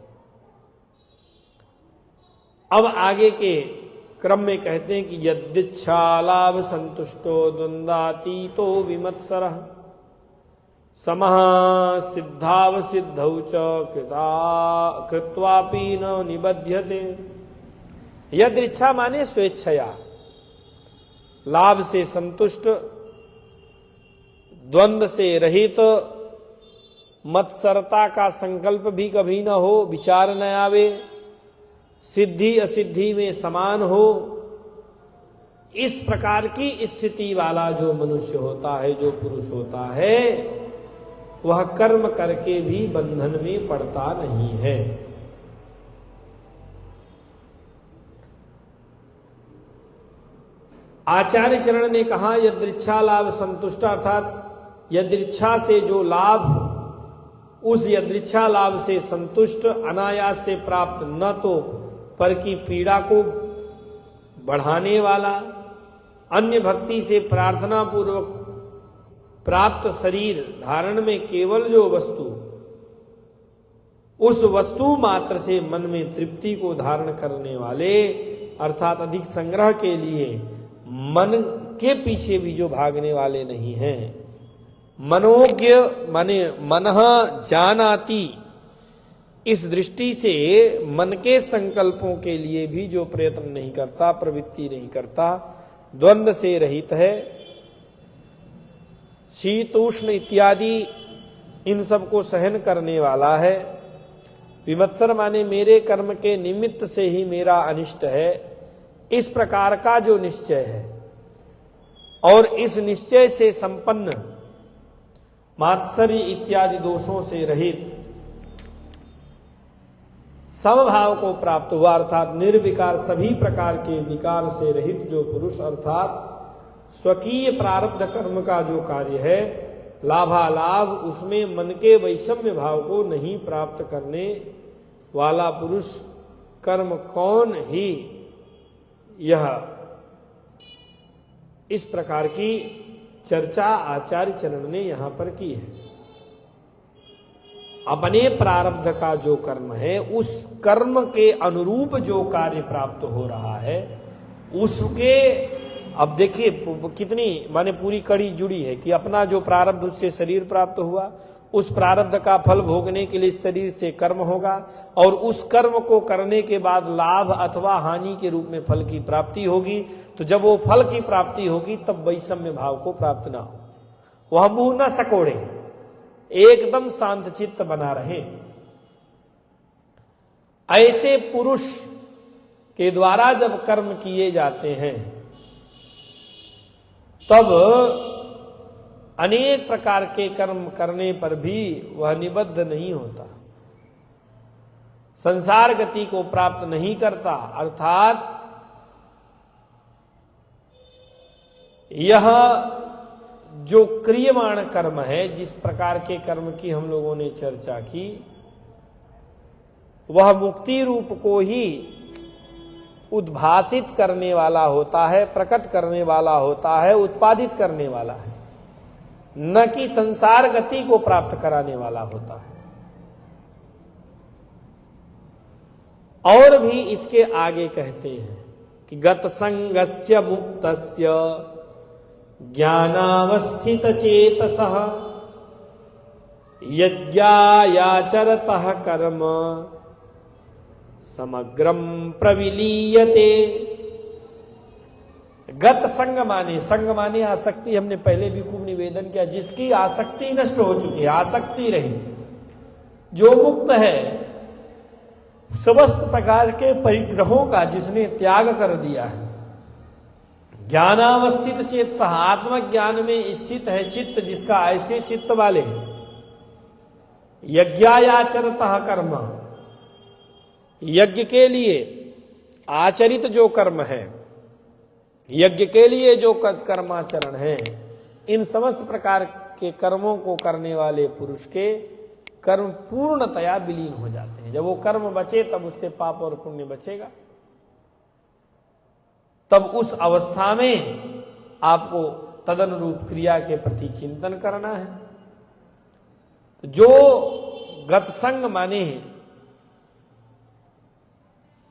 अब आगे के क्रम में कहते हैं कि यद्दिच्छा लाभ संतुष्टो द्वंद्वातीतो विमत्सरः समः सिद्धावसिद्धौ च कृत्वापि न निबध्यते। यद्रिच्छा माने स्वेच्छया, लाभ से संतुष्ट, द्वंद्व से रहित, मत्सरता का संकल्प भी कभी न हो, विचार न आवे, सिद्धि असिद्धि में समान हो, इस प्रकार की स्थिति वाला जो मनुष्य होता है, जो पुरुष होता है, वह कर्म करके भी बंधन में पड़ता नहीं है। आचार्य चरण ने कहा यदृच्छा लाभ संतुष्ट, अर्थात यदृच्छा से जो लाभ, उस यदृच्छा लाभ से संतुष्ट, अनायास से प्राप्त, न तो पर की पीड़ा को बढ़ाने वाला, अन्य भक्ति से प्रार्थना पूर्वक प्राप्त शरीर धारण में केवल जो वस्तु, उस वस्तु मात्र से मन में तृप्ति को धारण करने वाले, अर्थात अधिक संग्रह के लिए मन के पीछे भी जो भागने वाले नहीं हैं। मनोज्ञ माने मनः जानाति, इस दृष्टि से मन के संकल्पों के लिए भी जो प्रयत्न नहीं करता, प्रवृत्ति नहीं करता, द्वंद्व से रहित है, शीतोष्ण इत्यादि इन सब को सहन करने वाला है। विमत्सर माने मेरे कर्म के निमित्त से ही मेरा अनिष्ट है, इस प्रकार का जो निश्चय है, और इस निश्चय से संपन्न, मात्सर्य इत्यादि दोषों से रहित, समभाव को प्राप्त हुआ, अर्थात निर्विकार, सभी प्रकार के विकार से रहित जो पुरुष, अर्थात स्वकीय प्रारब्ध कर्म का जो कार्य है, लाभालाभ, उसमें मन के वैषम्य भाव को नहीं प्राप्त करने वाला पुरुष, कर्म कौन ही, यह इस प्रकार की चर्चा आचार्य चरण ने यहां पर की है। अपने प्रारब्ध का जो कर्म है, उस कर्म के अनुरूप जो कार्य प्राप्त हो रहा है, उसके, अब देखिए कितनी माने पूरी कड़ी जुड़ी है कि अपना जो प्रारब्ध, उससे शरीर प्राप्त हुआ, उस प्रारब्ध का फल भोगने के लिए शरीर से कर्म होगा, और उस कर्म को करने के बाद लाभ अथवा हानि के रूप में फल की प्राप्ति होगी। तो जब वो फल की प्राप्ति होगी तब वैषम्य भाव को प्राप्त ना हो, वह मुंह न सकोड़े, एकदम शांत चित्त बना रहे। ऐसे पुरुष के द्वारा जब कर्म किए जाते हैं, तब अनेक प्रकार के कर्म करने पर भी वह निबद्ध नहीं होता, संसार गति को प्राप्त नहीं करता। अर्थात यह जो क्रियमाण कर्म है, जिस प्रकार के कर्म की हम लोगों ने चर्चा की, वह मुक्ति रूप को ही उद्भासित करने वाला होता है, प्रकट करने वाला होता है, उत्पादित करने वाला है, न कि संसार गति को प्राप्त कराने वाला होता है। और भी इसके आगे कहते हैं कि गत संगस्य मुक्तस्य ज्ञानावस्थित चेतसः यज्ञायाचरतः कर्म समग्रम प्रविलीयते। गत संग माने आसक्ति, हमने पहले भी खूब निवेदन किया, जिसकी आसक्ति नष्ट हो चुकी है, आसक्ति रही, जो मुक्त है, समस्त प्रकार के परिग्रहों का जिसने त्याग कर दिया है, ज्ञानावस्थित चेत सह, आत्मज्ञान में स्थित है चित्त जिसका, ऐसे चित्त वाले यज्ञायाचरतः कर्म, यज्ञ के लिए आचरित जो कर्म है, यज्ञ के लिए जो कर्माचरण है, इन समस्त प्रकार के कर्मों को करने वाले पुरुष के कर्म पूर्णतया विलीन हो जाते हैं। जब वो कर्म बचे तब उससे पाप और पुण्य बचेगा। तब उस अवस्था में आपको तदनुरूप क्रिया के प्रति चिंतन करना है। जो गतसंग माने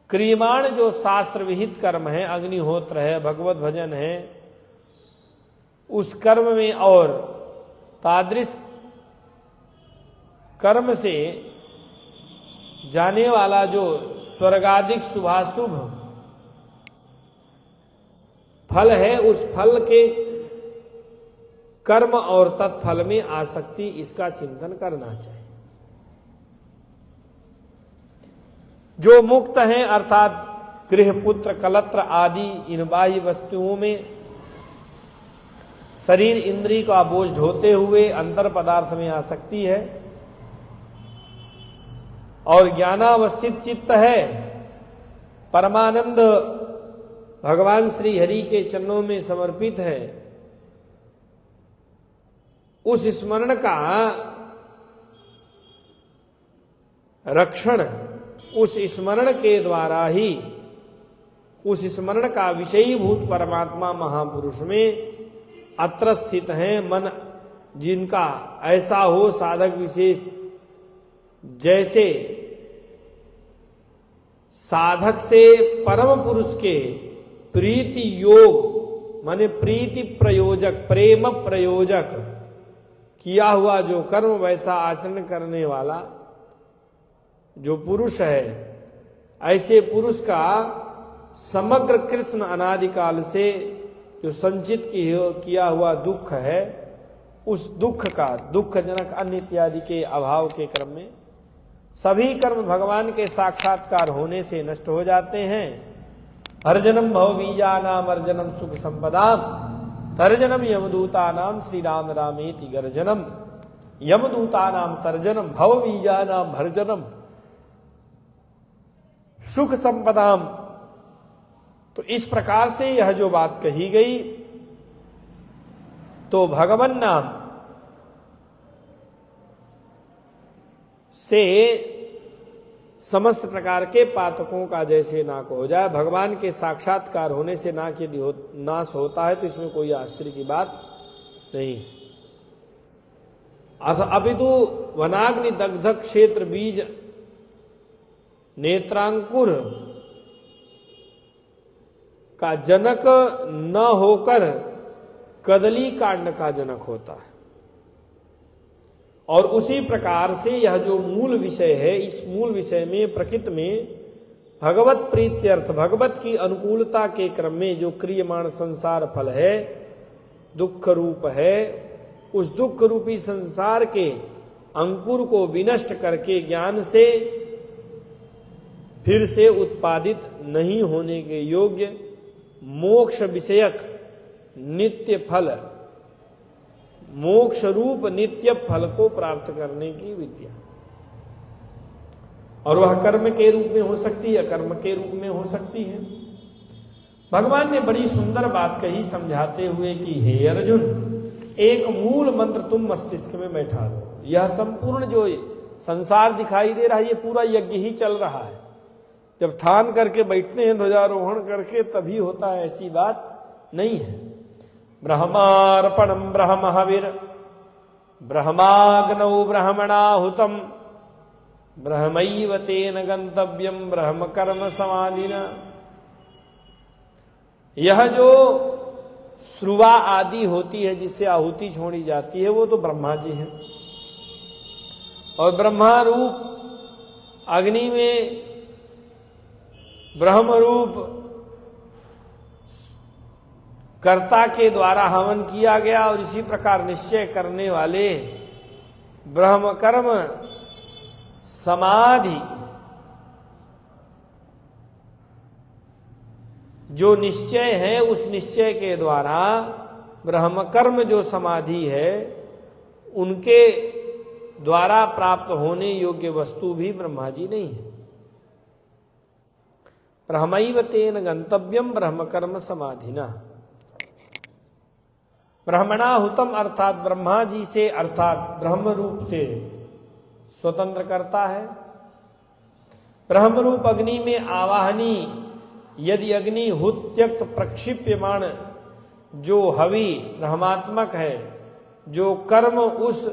क्रियमाण जो शास्त्र विहित कर्म है, अग्निहोत्र है, भगवत भजन है, उस कर्म में और तादृश कर्म से जाने वाला जो स्वर्गादिक शुभाशुभ फल है, उस फल के कर्म और तत्फल में आसक्ति, इसका चिंतन करना चाहिए। जो मुक्त हैं अर्थात गृह, पुत्र, कलत्र आदि इन बाह्य वस्तुओं में शरीर इंद्रिय का बोझ ढोते हुए अंतर पदार्थ में आसक्ति है, और ज्ञानावस्थित चित्त है, परमानंद भगवान श्री हरि के चरणों में समर्पित है, उस स्मरण का रक्षण, उस स्मरण के द्वारा ही, उस स्मरण का विषयीभूत परमात्मा महापुरुष में अत्र स्थित है। मन जिनका ऐसा हो साधक विशेष, जैसे साधक से परम पुरुष के प्रीति योग माने प्रीति प्रयोजक, प्रेम प्रयोजक किया हुआ जो कर्म, वैसा आचरण करने वाला जो पुरुष है, ऐसे पुरुष का समग्र कृष्ण अनादिकाल से जो संचित किया हुआ दुख है, उस दुख का, दुख जनक अन्य इत्यादि के अभाव के क्रम में सभी कर्म भगवान के साक्षात्कार होने से नष्ट हो जाते हैं। अर्जनम भवबीजानाम अर्जनम सुख संपदाम, तर्जनम यमदूतानाम श्री राम रामेति गर्जनम, यमदूतानाम तर्जनम भवबीजानाम भर्जनम सुख संपदाम। तो इस प्रकार से यह जो बात कही गई, तो भगवान नाम से समस्त प्रकार के पातकों का जैसे नाश हो जाए, भगवान के साक्षात्कार होने से नाश यदि नाश होता है तो इसमें कोई आश्चर्य की बात नहीं। अपितु वनाग्नि दग्ध क्षेत्र बीज नेत्रांकुर का जनक न होकर कदली कांड का जनक होता है। और उसी प्रकार से यह जो मूल विषय है, इस मूल विषय में प्रकृति में भगवत प्रीत्यर्थ, भगवत की अनुकूलता के क्रम में जो क्रियमाण संसार फल है, दुख रूप है, उस दुख रूपी संसार के अंकुर को विनष्ट करके ज्ञान से फिर से उत्पादित नहीं होने के योग्य मोक्ष विषयक नित्य फल, मोक्ष रूप नित्य फल को प्राप्त करने की विद्या, और वह कर्म के रूप में हो सकती है, कर्म के रूप में हो सकती है। भगवान ने बड़ी सुंदर बात कही समझाते हुए कि हे अर्जुन, एक मूल मंत्र तुम मस्तिष्क में बैठा दो। यह संपूर्ण जो संसार दिखाई दे रहा है, ये पूरा यज्ञ ही चल रहा है। जब ठान करके बैठते हैं ध्वजारोहण करके, तभी होता है, ऐसी बात नहीं है। ब्रह्मार्पणम ब्रह्म हविर ब्रह्माग्नौ ब्रह्मणाहुतम ब्रह्मैव तेन गंतव्यम ब्रह्म कर्म समाधिना। यह जो श्रुवा आदि होती है, जिससे आहुति छोड़ी जाती है, वो तो ब्रह्मा जी हैं, और ब्रह्मा रूप अग्नि में ब्रह्म रूप कर्ता के द्वारा हवन किया गया, और इसी प्रकार निश्चय करने वाले ब्रह्म कर्म समाधि जो निश्चय है उस निश्चय के द्वारा ब्रह्म कर्म जो समाधि है उनके द्वारा प्राप्त होने योग्य वस्तु भी ब्रह्मा जी नहीं है। ब्रह्मैव तेन गंतव्यम ब्रह्म कर्म समाधिना। ब्रह्मणा हुतम अर्थात ब्रह्मा जी से अर्थात ब्रह्म रूप से स्वतंत्र करता है। ब्रह्म रूप अग्नि में आवाहनी यदि अग्नि हुत त्यक्त प्रक्षिप्यमाण जो हवि ब्रह्मात्मक है, जो कर्म उस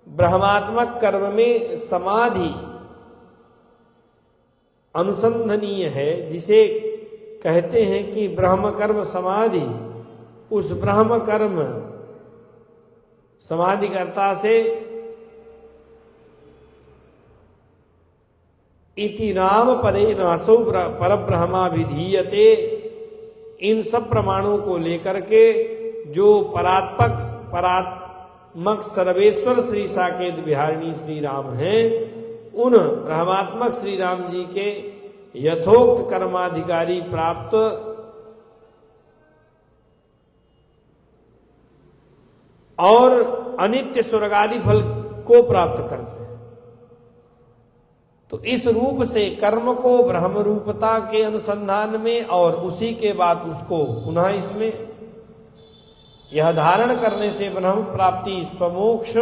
ब्रह्मात्मक कर्म में समाधि अनुसंधनीय है, जिसे कहते हैं कि ब्रह्म कर्म समाधि, उस ब्रह्म कर्म समाधिकर्ता से इति नाम पदे नासौ परब्रह्माभिधीयते, इन सब प्रमाणों को लेकर के जो परात्मक सर्वेश्वर श्री साकेत बिहारिणी श्री राम हैं, उन ब्रह्मात्मक श्री राम जी के यथोक्त कर्माधिकारी प्राप्त और अनित्य स्वर्गादि फल को प्राप्त करते हैं। तो इस रूप से कर्म को ब्रह्म रूपता के अनुसंधान में और उसी के बाद उसको पुनः इसमें यह धारण करने से ब्रह्म प्राप्ति स्वमोक्ष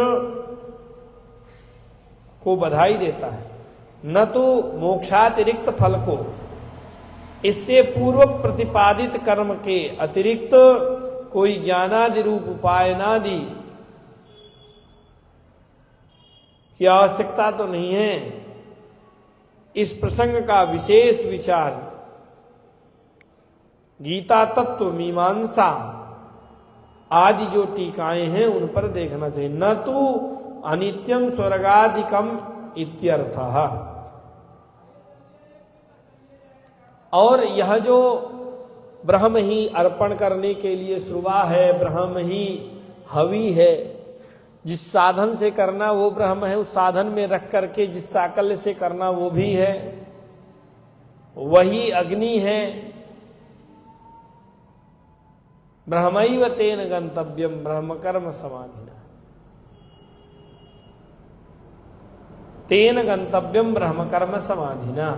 को बधाई देता है, न तो मोक्षातिरिक्त फल को। इससे पूर्व प्रतिपादित कर्म के अतिरिक्त कोई ज्ञानादि रूप उपायनादि की आवश्यकता तो नहीं है। इस प्रसंग का विशेष विचार गीता तत्व मीमांसा आदि जो टीकाएं हैं उन पर देखना चाहिए। न तो अनित्यम स्वर्गादिकम इत्यर्थः। और यह जो ब्रह्म ही अर्पण करने के लिए श्रुवा है, ब्रह्म ही हवि है, जिस साधन से करना वो ब्रह्म है, उस साधन में रख करके जिस साकल्य से करना वो भी है, वही अग्नि है। ब्रह्मैव तेन गंतव्यम ब्रह्म कर्म समाधिना। तेन गंतव्यम ब्रह्म कर्म समाधिना।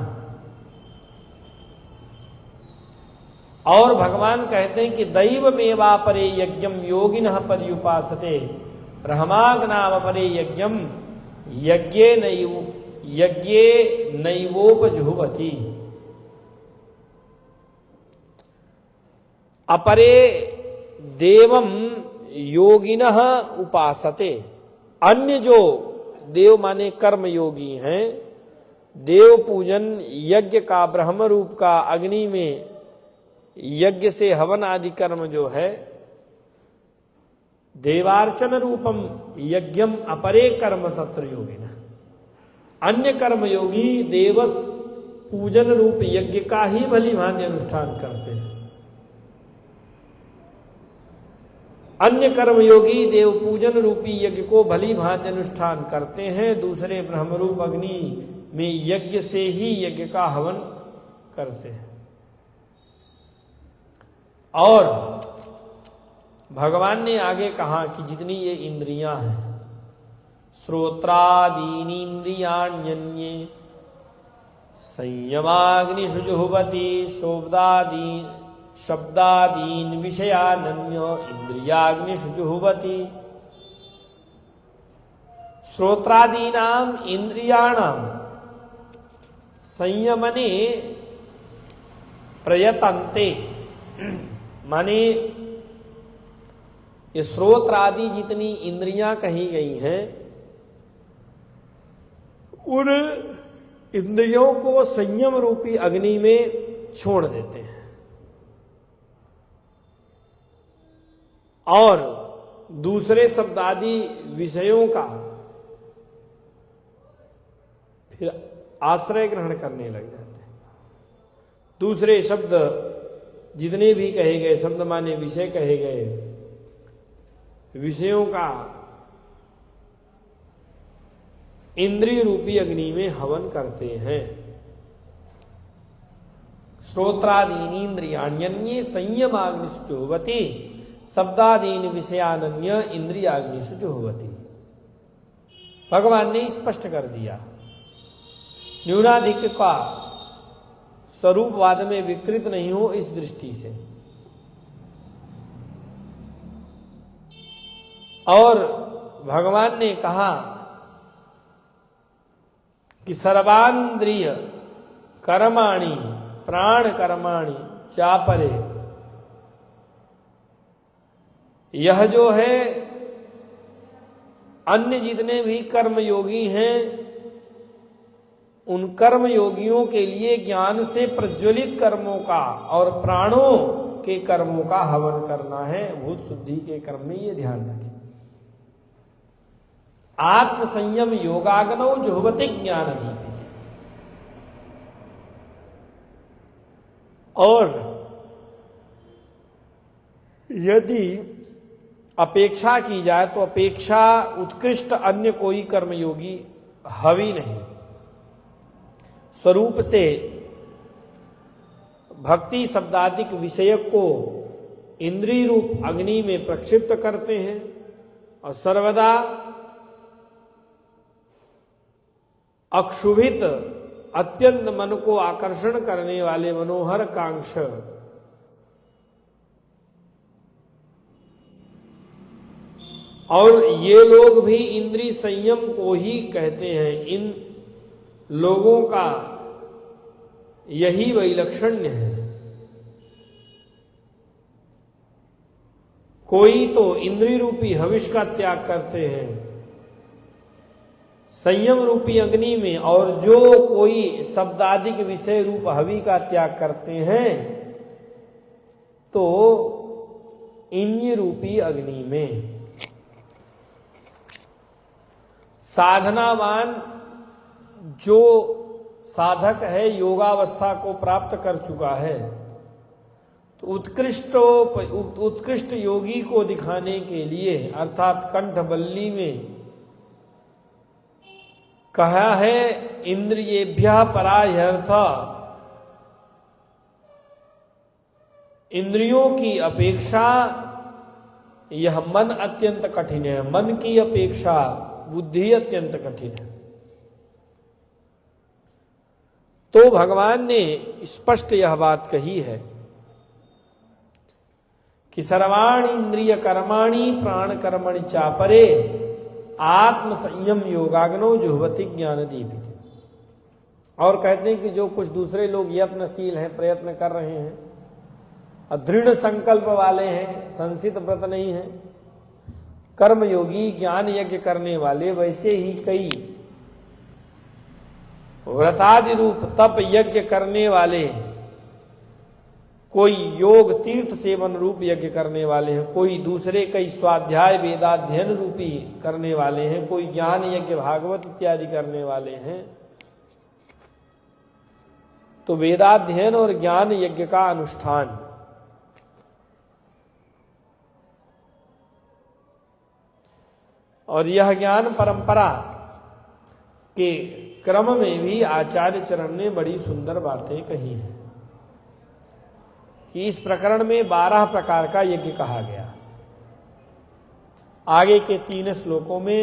और भगवान कहते हैं कि दैवमेवा परे यज्ञम योगिनः पर्युपासते ब्रह्माग्नाम परे यज्ञम यज्ञे नैवोपजुह्वति। अपरे देवम योगिनः उपासते। अन्य जो देव माने कर्म योगी हैं, देव पूजन यज्ञ का ब्रह्म रूप का अग्नि में यज्ञ से हवन आदि कर्म जो है, देवार्चन रूपम यज्ञम अपरे कर्म तत्र योगिना। अन्य कर्म योगी देव पूजन रूप यज्ञ का ही भली भांति अनुष्ठान करते हैं। अन्य कर्म योगी देव पूजन रूपी यज्ञ को भली भांति अनुष्ठान करते हैं, दूसरे ब्रह्म रूप अग्नि में यज्ञ से ही यज्ञ का हवन करते हैं। और भगवान ने आगे कहा कि जितनी ये इंद्रियां हैं, श्रोत्रादीनी इंद्रियाण्यन्ये संयमाग्निषु जुह्वति शब्दादीन विषयानन्य इंद्रियाग्निषु जुह्वति। श्रोत्रादीनाम इंद्रियाणाम संयमने प्रयतन्ते। माने ये श्रोत्र आदि जितनी इंद्रियां कही गई हैं, उन इंद्रियों को संयम रूपी अग्नि में छोड़ देते हैं और दूसरे शब्द आदि विषयों का फिर आश्रय ग्रहण करने लग जाते हैं। दूसरे शब्द जितने भी कहे गए, शब्द माने विषय कहे गए, विषयों का इंद्रिय रूपी अग्नि में हवन करते हैं। श्रोत्रादीनी इंद्रियाण्यन्ये संयमाग्निश्चोहवति शब्दादीन विषयानन्य इंद्रियाग्निषु जुह्वति। भगवान ने स्पष्ट कर दिया न्यूनाधिक का स्वरूपवाद में विकृत नहीं हो इस दृष्टि से। और भगवान ने कहा कि सर्वांद्रिय कर्माणि प्राण कर्माणि चापरे, यह जो है अन्य जितने भी कर्मयोगी हैं उन कर्म योगियों के लिए ज्ञान से प्रज्वलित कर्मों का और प्राणों के कर्मों का हवन करना है। भूत शुद्धि के कर्म में ये ध्यान रखें। आत्म संयम योगाग्नौ जुह्वति ज्ञान दीपिते। और यदि अपेक्षा की जाए तो अपेक्षा उत्कृष्ट अन्य कोई कर्मयोगी हवि नहीं। स्वरूप से भक्ति शब्दादिक विषय को इंद्रिय रूप अग्नि में प्रक्षिप्त करते हैं और सर्वदा अक्षुभित अत्यंत मन को आकर्षण करने वाले मनोहर कांक्ष और ये लोग भी इंद्रिय संयम को ही कहते हैं। इन लोगों का यही वैलक्षण्य है। कोई तो इंद्रिय रूपी हविष का त्याग करते हैं संयम रूपी अग्नि में, और जो कोई शब्दादिक विषय रूप हवि का त्याग करते हैं तो इंद्रिय रूपी अग्नि में। साधनावान जो साधक है योगावस्था को प्राप्त कर चुका है तो उत्कृष्ट योगी को दिखाने के लिए अर्थात कंठबल्ली में कहा है इंद्रियेभ्यः पराह्यर्थ, इंद्रियों की अपेक्षा यह मन अत्यंत कठिन है। मन की अपेक्षा बुद्धि अत्यंत कठिन है। तो भगवान ने स्पष्ट यह बात कही है कि सर्वाणि इंद्रिय कर्माणि प्राण कर्मणि चापरे आत्म संयम योगाग्नो जुह्वति ज्ञान दीपिते। और कहते हैं कि जो कुछ दूसरे लोग यत्नशील हैं, प्रयत्न कर रहे हैं, दृढ़ संकल्प वाले हैं, संसित व्रत नहीं है, कर्मयोगी ज्ञान यज्ञ करने वाले, वैसे ही कई व्रतादि रूप तप यज्ञ करने वाले, कोई योग तीर्थ सेवन रूप यज्ञ करने वाले हैं, कोई दूसरे कई स्वाध्याय वेदाध्ययन रूपी करने वाले हैं, कोई ज्ञान यज्ञ भागवत इत्यादि करने वाले हैं। तो वेदाध्ययन और ज्ञान यज्ञ का अनुष्ठान और यह ज्ञान परंपरा के क्रम में भी आचार्य चरण ने बड़ी सुंदर बातें कही हैं कि इस प्रकरण में 12 प्रकार का यज्ञ कहा गया। आगे के 3 श्लोकों में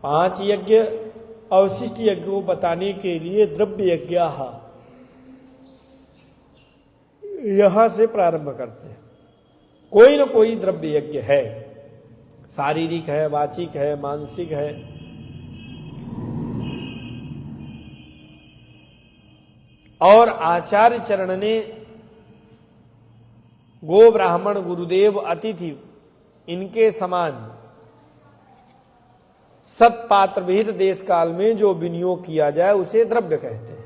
5 यज्ञ अवशिष्ट यज्ञ को बताने के लिए द्रव्य यज्ञ यहां से प्रारंभ करते हैं। कोई न कोई द्रव्य यज्ञ है, शारीरिक है, वाचिक है, मानसिक है। और आचार्य चरण ने गो ब्राह्मण गुरुदेव अतिथि इनके समान सत्पात्र भेद देश काल में जो विनियोग किया जाए उसे द्रव्य कहते हैं।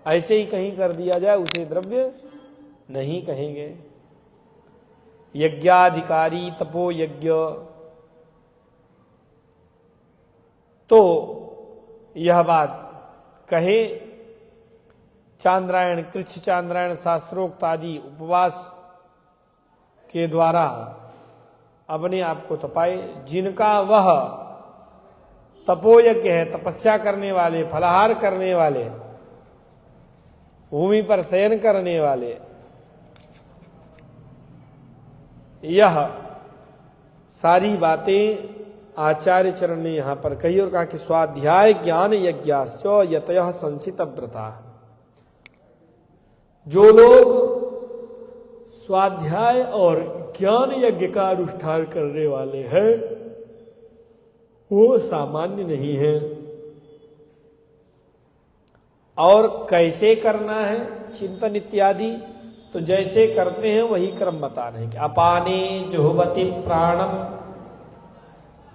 ऐसे ही कहीं कर दिया जाए उसे द्रव्य नहीं कहेंगे। यज्ञाधिकारी तपो यज्ञ, तो यह बात कहे चांद्रायण कृच्छ चांद्रायण शास्त्रोक्त आदि उपवास के द्वारा अपने आप को तपाए, जिनका वह तपोयज्ञ है, तपस्या करने वाले, फलाहार करने वाले, भूमि पर शयन करने वाले, यह सारी बातें आचार्य चरण ने यहां पर कही और कहा कि स्वाध्याय ज्ञान यज्ञास्यो यतयः संसित व्रता। जो लोग स्वाध्याय और ज्ञान यज्ञ का अनुष्ठान करने वाले हैं वो सामान्य नहीं है। और कैसे करना है चिंतन इत्यादि, तो जैसे करते हैं वही क्रम बता रहे हैं कि अपाने जुह्वति प्राणम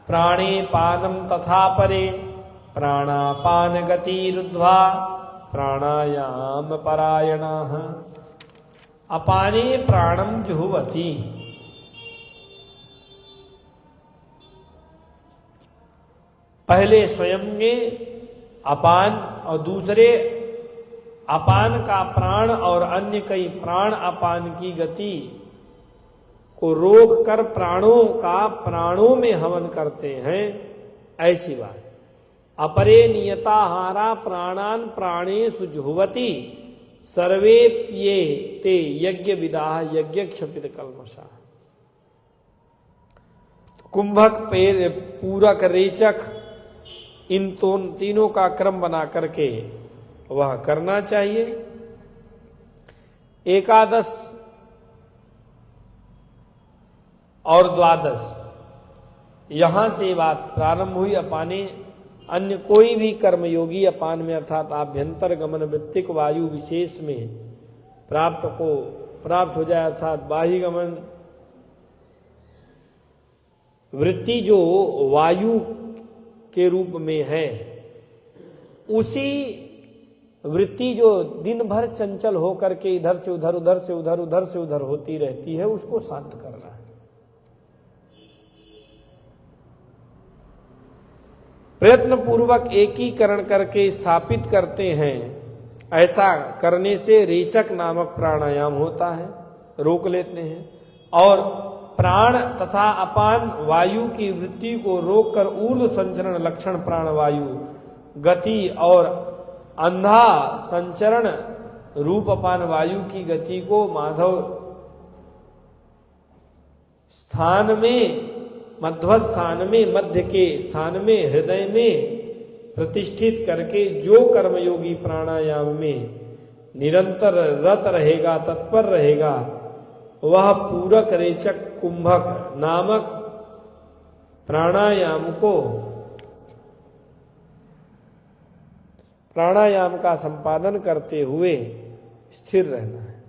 प्राणे पानम तथा परे प्राणापान गतिरुद्ध्वा प्राणायाम परायणाः। अपाने प्राणम जुह्वति, पहले स्वयं में अपान और दूसरे अपान का प्राण और अन्य कई प्राण अपान की गति को रोक कर प्राणों का प्राणों में हवन करते हैं, ऐसी बात। अपरे नियताहारा प्राणान प्राणेषु जुह्वति सर्वे प्ये ते यज्ञ विदाह यज्ञ क्षपित कल्मषा। कुंभक, पूरक, रेचक, इन तीनों का क्रम बना करके वह करना चाहिए। एकादश और द्वादश यहां से बात प्रारंभ हुई। अपाने अन्य कोई भी कर्मयोगी अपान में अर्थात आभ्यंतर गमन वृत्तिक वायु विशेष में प्राप्त हो जाए, अर्थात बाह्य गमन वृत्ति जो वायु के रूप में है, उसी वृत्ति जो दिन भर चंचल होकर के इधर से उधर उधर से उधर उधर से उधर होती रहती है, उसको शांत करना है। प्रयत्न पूर्वक एकीकरण करके स्थापित करते हैं। ऐसा करने से रेचक नामक प्राणायाम होता है, रोक लेते हैं और प्राण तथा अपान वायु की वृत्ति को रोककर ऊर्ध्व संचरण लक्षण प्राण वायु गति और अंधा संचरण रूप अपान वायु की गति को माधव स्थान में, मध्य स्थान में, मध्य के स्थान में, हृदय में प्रतिष्ठित करके जो कर्मयोगी प्राणायाम में निरंतर रत रहेगा, तत्पर रहेगा, वह पूरक, रेचक, कुंभक नामक प्राणायाम का संपादन करते हुए स्थिर रहना है।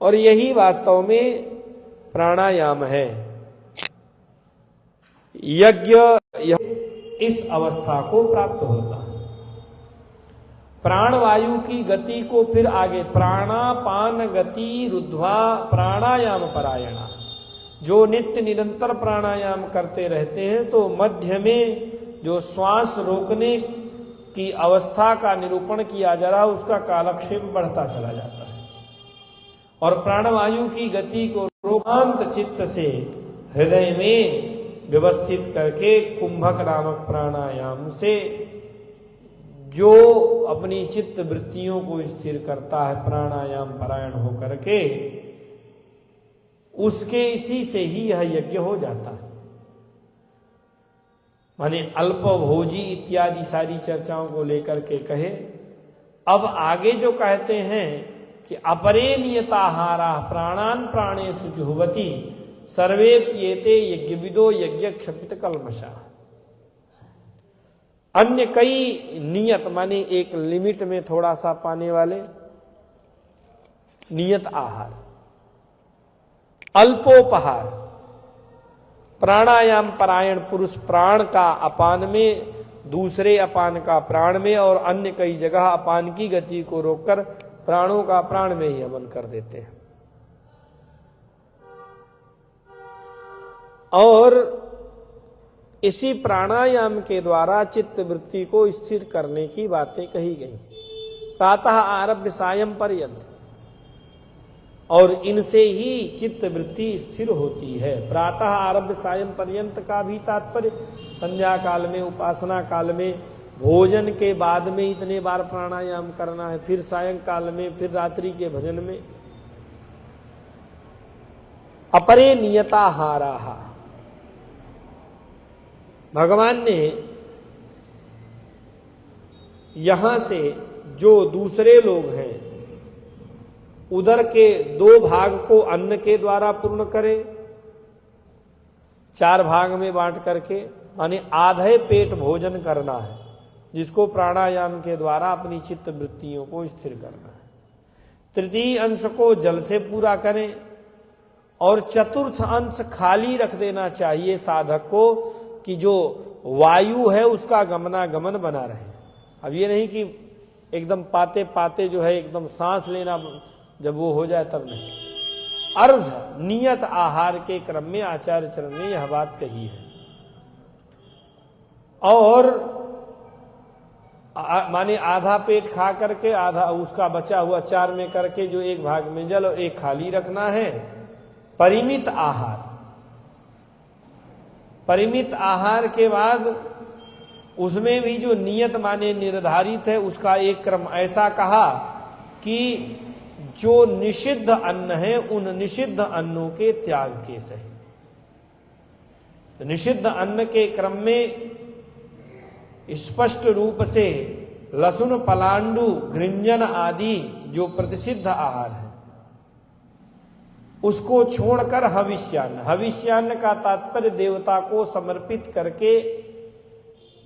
और यही वास्तव में प्राणायाम है। यज्ञ इस अवस्था को प्राप्त होता है। प्राणवायु की गति को फिर आगे प्राणापान गति रुद्ध्वा प्राणायाम परायणा। जो नित्य निरंतर प्राणायाम करते रहते हैं तो मध्य में जो श्वास रोकने की अवस्था का निरूपण किया जा रहा है, उसका कालक्षेप बढ़ता चला जाता है। और प्राणवायु की गति को रोकांत चित्त से हृदय में व्यवस्थित करके कुंभक नामक प्राणायाम से जो अपनी चित्त वृत्तियों को स्थिर करता है, प्राणायाम परायण होकर के, उसके इसी से ही यह यज्ञ हो जाता है। माने अल्पभोजी इत्यादि सारी चर्चाओं को लेकर के कहे। अब आगे जो कहते हैं कि अपरे नियताहारा प्राणान प्राणेषु जुह्वति सर्वे प्येते यज्ञविदो यज्ञ क्षपित कल्मषा। अन्य कई नियत माने एक लिमिट में थोड़ा सा पाने वाले नियत आहार, अल्पोपहार, प्राणायाम परायण पुरुष प्राण का अपान में, दूसरे अपान का प्राण में और अन्य कई जगह अपान की गति को रोककर प्राणों का प्राण में ही हवन कर देते हैं। और इसी प्राणायाम के द्वारा चित्त वृत्ति को स्थिर करने की बातें कही गई। प्रातः आरभ्य सायं पर्यंत, और इनसे ही चित्त वृत्ति स्थिर होती है। प्रातः आरभ्य सायं पर्यंत का भी तात्पर्य संध्या काल में, उपासना काल में, भोजन के बाद में इतने बार प्राणायाम करना है, फिर सायंकाल में, फिर रात्रि के भजन में। अपरे नियताहाराः, भगवान ने यहां से जो दूसरे लोग हैं उदर के 2 भाग को अन्न के द्वारा पूर्ण करे, 4 भाग में बांट करके, माने आधे पेट भोजन करना है, जिसको प्राणायाम के द्वारा अपनी चित्त वृत्तियों को स्थिर करना है। तृतीय अंश को जल से पूरा करें और चतुर्थ अंश खाली रख देना चाहिए साधक को, कि जो वायु है उसका गमनागमन बना रहे। अब ये नहीं कि एकदम पाते पाते जो है एकदम सांस लेना जब वो हो जाए तब नहीं। अर्ध नियत आहार के क्रम में आचार्य चरण ने यह बात कही है। और माने आधा पेट खा करके आधा उसका बचा हुआ 4 में करके जो 1 भाग में जल और 1 खाली रखना है। परिमित आहार, परिमित आहार के बाद उसमें भी जो नियत माने निर्धारित है उसका एक क्रम ऐसा कहा कि जो निषिद्ध अन्न है उन निषिद्ध अन्नों के त्याग के सही। निषिद्ध अन्न के क्रम में स्पष्ट रूप से लहसुन, पलांडु, गृंजन आदि जो प्रतिषिद्ध आहार है उसको छोड़कर हविष्यान्न, हविष्यान्न का तात्पर्य देवता को समर्पित करके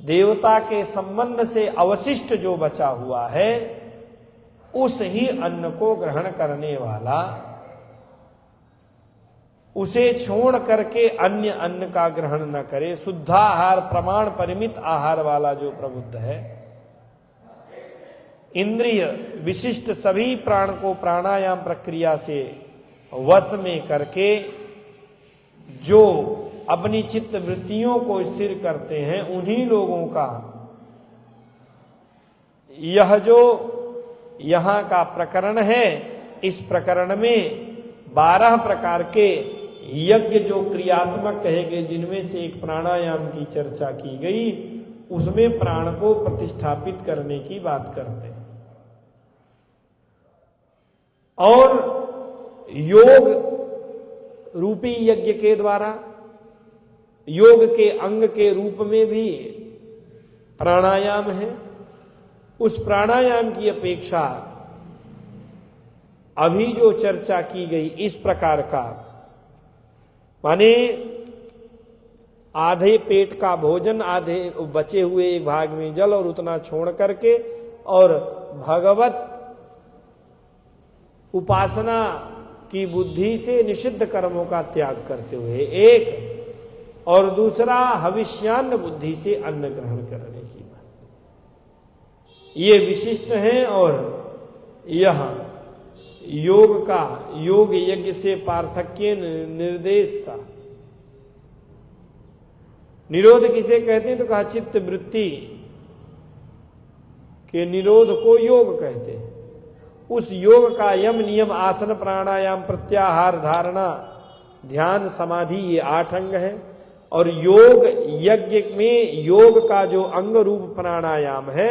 देवता के संबंध से अवशिष्ट जो बचा हुआ है उस ही अन्न को ग्रहण करने वाला, उसे छोड़ करके अन्य अन्न का ग्रहण न करे। शुद्धाहार, प्रमाण परिमित आहार वाला जो प्रबुद्ध है, इंद्रिय विशिष्ट सभी प्राण को प्राणायाम प्रक्रिया से वश में करके जो अपनी चित्त वृत्तियों को स्थिर करते हैं, उन्हीं लोगों का यह जो यहां का प्रकरण है, इस प्रकरण में 12 प्रकार के यज्ञ जो क्रियात्मक कहे गए, जिनमें से एक प्राणायाम की चर्चा की गई, उसमें प्राण को प्रतिष्ठापित करने की बात करते हैं। और योग रूपी यज्ञ के द्वारा योग के अंग के रूप में भी प्राणायाम है। उस प्राणायाम की अपेक्षा अभी जो चर्चा की गई इस प्रकार का, माने आधे पेट का भोजन, आधे बचे हुए 1 भाग में जल और उतना छोड़ करके, और भगवत उपासना की बुद्धि से निषिद्ध कर्मों का त्याग करते हुए एक, और दूसरा हविष्यान्न बुद्धि से अन्न ग्रहण करने की बात। ये विशिष्ट हैं। और यह योग का, योग यज्ञ से पार्थक्य निर्देश का निरोध किसे कहते हैं तो कहा चित्त वृत्ति के निरोध को योग कहते हैं। उस योग का यम नियम, आसन, प्राणायाम, प्रत्याहार, धारणा, ध्यान, समाधि, ये 8 अंग है। और योग यज्ञ में योग का जो अंग रूप प्राणायाम है,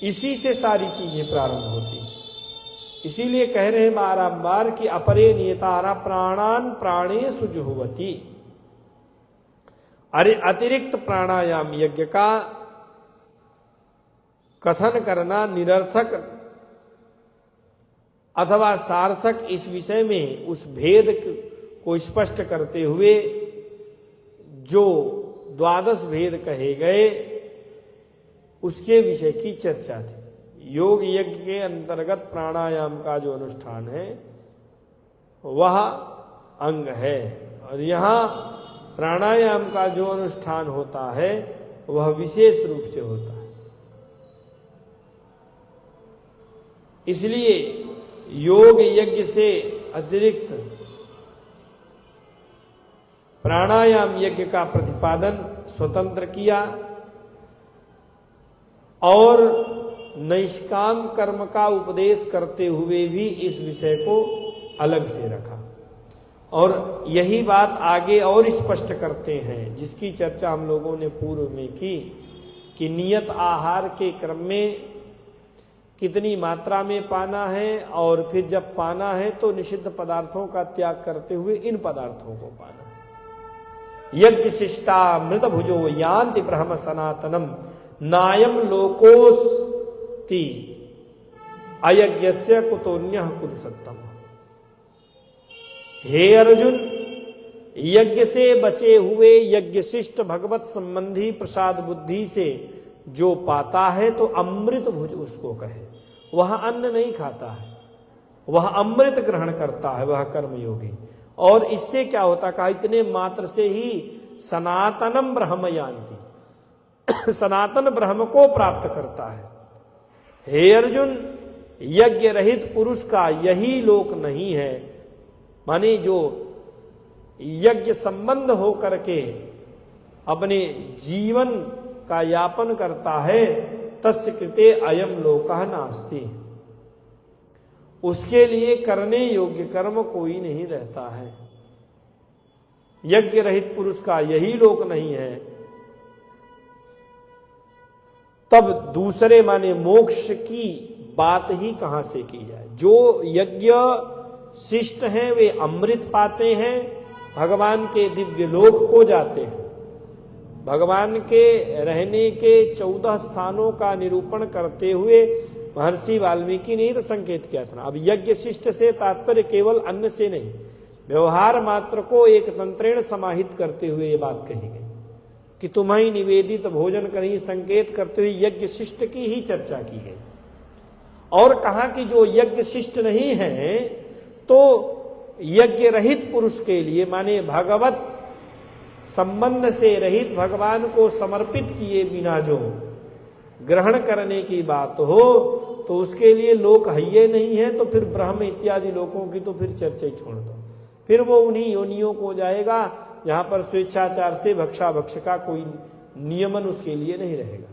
इसी से सारी चीजें प्रारंभ होती हैं। इसीलिए कह रहे हैं बारंबार कि अपरे नियतारा प्राणान प्राणे सुजुहवती। अरे अतिरिक्त प्राणायाम यज्ञ का कथन करना निरर्थक अथवा सार्थक, इस विषय में उस भेद को स्पष्ट करते हुए जो 12 भेद कहे गए उसके विषय की चर्चा थी। योग यज्ञ के अंतर्गत प्राणायाम का जो अनुष्ठान है वह अंग है, और यहाँ प्राणायाम का जो अनुष्ठान होता है वह विशेष रूप से होता है। इसलिए योग यज्ञ से अतिरिक्त प्राणायाम यज्ञ का प्रतिपादन स्वतंत्र किया, और नैष्काम कर्म का उपदेश करते हुए भी इस विषय को अलग से रखा। और यही बात आगे और स्पष्ट करते हैं, जिसकी चर्चा हम लोगों ने पूर्व में की, कि नियत आहार के क्रम में कितनी मात्रा में पाना है, और फिर जब पाना है तो निषिद्ध पदार्थों का त्याग करते हुए इन पदार्थों को पाना है। यज्ञ शिष्टामृत भुजो यान्ति ब्रह्म सनातनम नायम लोकोस्ति अयज्ञस्य कुतोन्यः कुरु सत्तम। हे अर्जुन, यज्ञ से बचे हुए यज्ञ शिष्ट भगवत संबंधी प्रसाद बुद्धि से जो पाता है तो अमृत भुज उसको कहे। वह अन्न नहीं खाता है, वह अमृत ग्रहण करता है, वह कर्मयोगी। और इससे क्या होता, कहा इतने मात्र से ही सनातनम ब्रह्म यान्ति, सनातन ब्रह्म को प्राप्त करता है। हे अर्जुन, यज्ञ रहित पुरुष का यही लोक नहीं है, माने जो यज्ञ संबंध हो करके अपने जीवन का यापन करता है, तस्य कृते अयम लोकः नास्ति, उसके लिए करने योग्य कर्म कोई नहीं रहता है। यज्ञ रहित पुरुष का यही लोक नहीं है। तब दूसरे माने मोक्ष की बात ही कहां से की जाए। जो यज्ञ शिष्ट हैं वे अमृत पाते हैं, भगवान के दिव्य लोक को जाते हैं। भगवान के रहने के 14 स्थानों का निरूपण करते हुए महर्षि वाल्मीकि ने तो संकेत किया था। अब यज्ञ शिष्ट से तात्पर्य केवल अन्न से नहीं, व्यवहार मात्र को एक तंत्रेण समाहित करते हुए ये बात कही गई कि तुम्हें निवेदित भोजन कहीं संकेत करते हुए यज्ञ शिष्ट की ही चर्चा की गई। और कहा कि जो यज्ञ शिष्ट नहीं है तो यज्ञ रहित पुरुष के लिए, माने भगवत संबंध से रहित, भगवान को समर्पित किए बिना जो ग्रहण करने की बात हो तो उसके लिए लोक हइये नहीं है। तो फिर ब्रह्म इत्यादि लोकों की तो फिर चर्चा ही छोड़ दो, फिर वो उन्हीं योनियों को जाएगा जहां पर स्वेच्छाचार से भक्षा भक्ष का कोई नियमन उसके लिए नहीं रहेगा।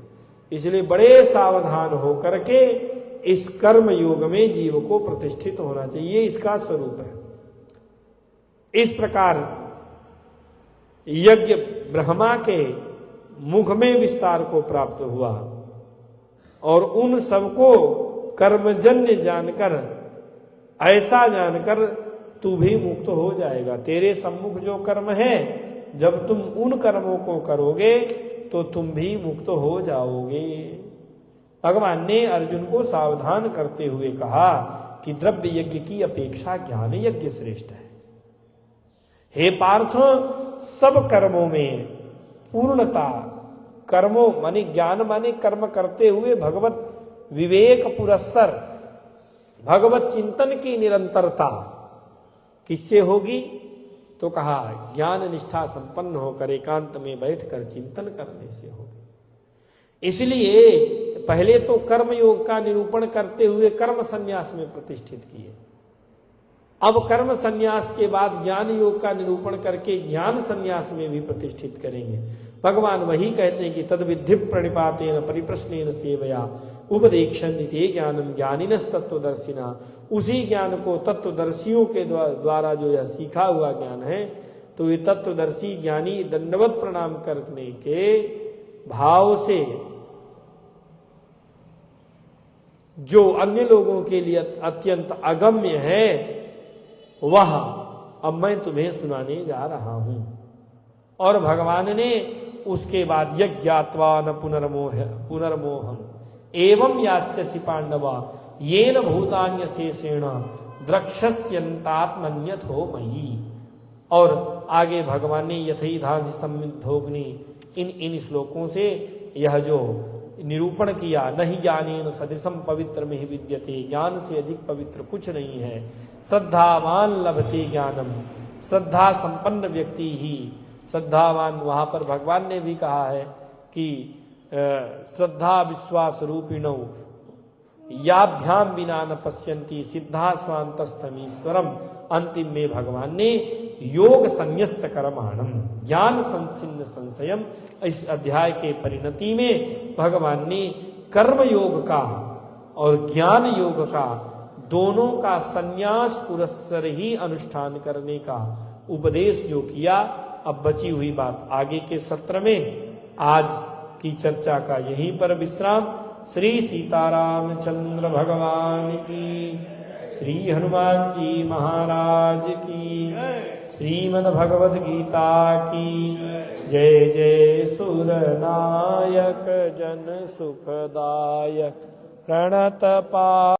इसलिए बड़े सावधान होकर के इस कर्म योग में जीव को प्रतिष्ठित होना चाहिए, इसका स्वरूप है। इस प्रकार यज्ञ ब्रह्मा के मुख में विस्तार को प्राप्त हुआ और उन सबको कर्मजन्य जानकर, ऐसा जानकर तू भी मुक्त हो जाएगा। तेरे सम्मुख जो कर्म है, जब तुम उन कर्मों को करोगे तो तुम भी मुक्त हो जाओगे। भगवान ने अर्जुन को सावधान करते हुए कहा कि द्रव्य यज्ञ की अपेक्षा ज्ञान यज्ञ श्रेष्ठ है। हे पार्थ, सब कर्मों में पूर्णता, कर्मों माने ज्ञान माने कर्म करते हुए भगवत विवेक पुरस्सर, भगवत चिंतन की निरंतरता किससे होगी? तो कहा ज्ञान निष्ठा संपन्न होकर एकांत में बैठकर चिंतन करने से होगी। इसलिए पहले तो कर्म योग का निरूपण करते हुए कर्म संन्यास में प्रतिष्ठित किए। अब कर्म संन्यास के बाद ज्ञान योग का निरूपण करके ज्ञान संन्यास में भी प्रतिष्ठित करेंगे। भगवान वही कहते हैं कि तद विद्धि प्रणिपातेन परिप्रश्नेन सेवया उपदेक्षन्ति ज्ञानम ज्ञानिनस् तत्वदर्शिना। उसी ज्ञान को तत्वदर्शियों के द्वारा जो यह सीखा हुआ ज्ञान है, तो ये तत्वदर्शी ज्ञानी दंडवत प्रणाम करने के भाव से जो अन्य लोगों के लिए अत्यंत अगम्य है, वह अब मैं तुम्हें सुनाने जा रहा हूं। और भगवान ने उसके बाद यज्ञात्वा न पुनर्मोहम एवं यास्यसि पांडवा येन भूतान्य शेषेण द्रक्षस्यन्तात्मन्यथो मयि। और आगे भगवान ने यथैधांसि सम्मिद्धोग्नि, इन श्लोकों से यह जो निरूपण किया, नहीं ज्ञानेन सदृशम पवित्र में ही विद्यते, ज्ञान से अधिक पवित्र कुछ नहीं है। श्रद्धावान लभते ज्ञानम, श्रद्धा संपन्न व्यक्ति ही श्रद्धावान। वहां पर भगवान ने भी कहा है कि श्रद्धा विश्वास रूपिणौ याभ्याम विना न पश्यन्ति सिद्धा स्वांतस्थमीश्वरम। अंतिम में भगवान ने योग संन्यस्त कर्माणम ज्ञान संचिन्न संशयम, इस अध्याय के परिणति में भगवान ने कर्म योग का और ज्ञान योग का दोनों का संन्यास पुरस्सर ही अनुष्ठान करने का उपदेश जो किया। अब बची हुई बात आगे के सत्र में, आज की चर्चा का यहीं पर विश्राम। श्री सीतारामचंद्र भगवान की, श्री हनुमान जी महाराज की, श्रीमद् भगवद गीता की जय। जय सुर नायक जन सुखदायक प्रणत पा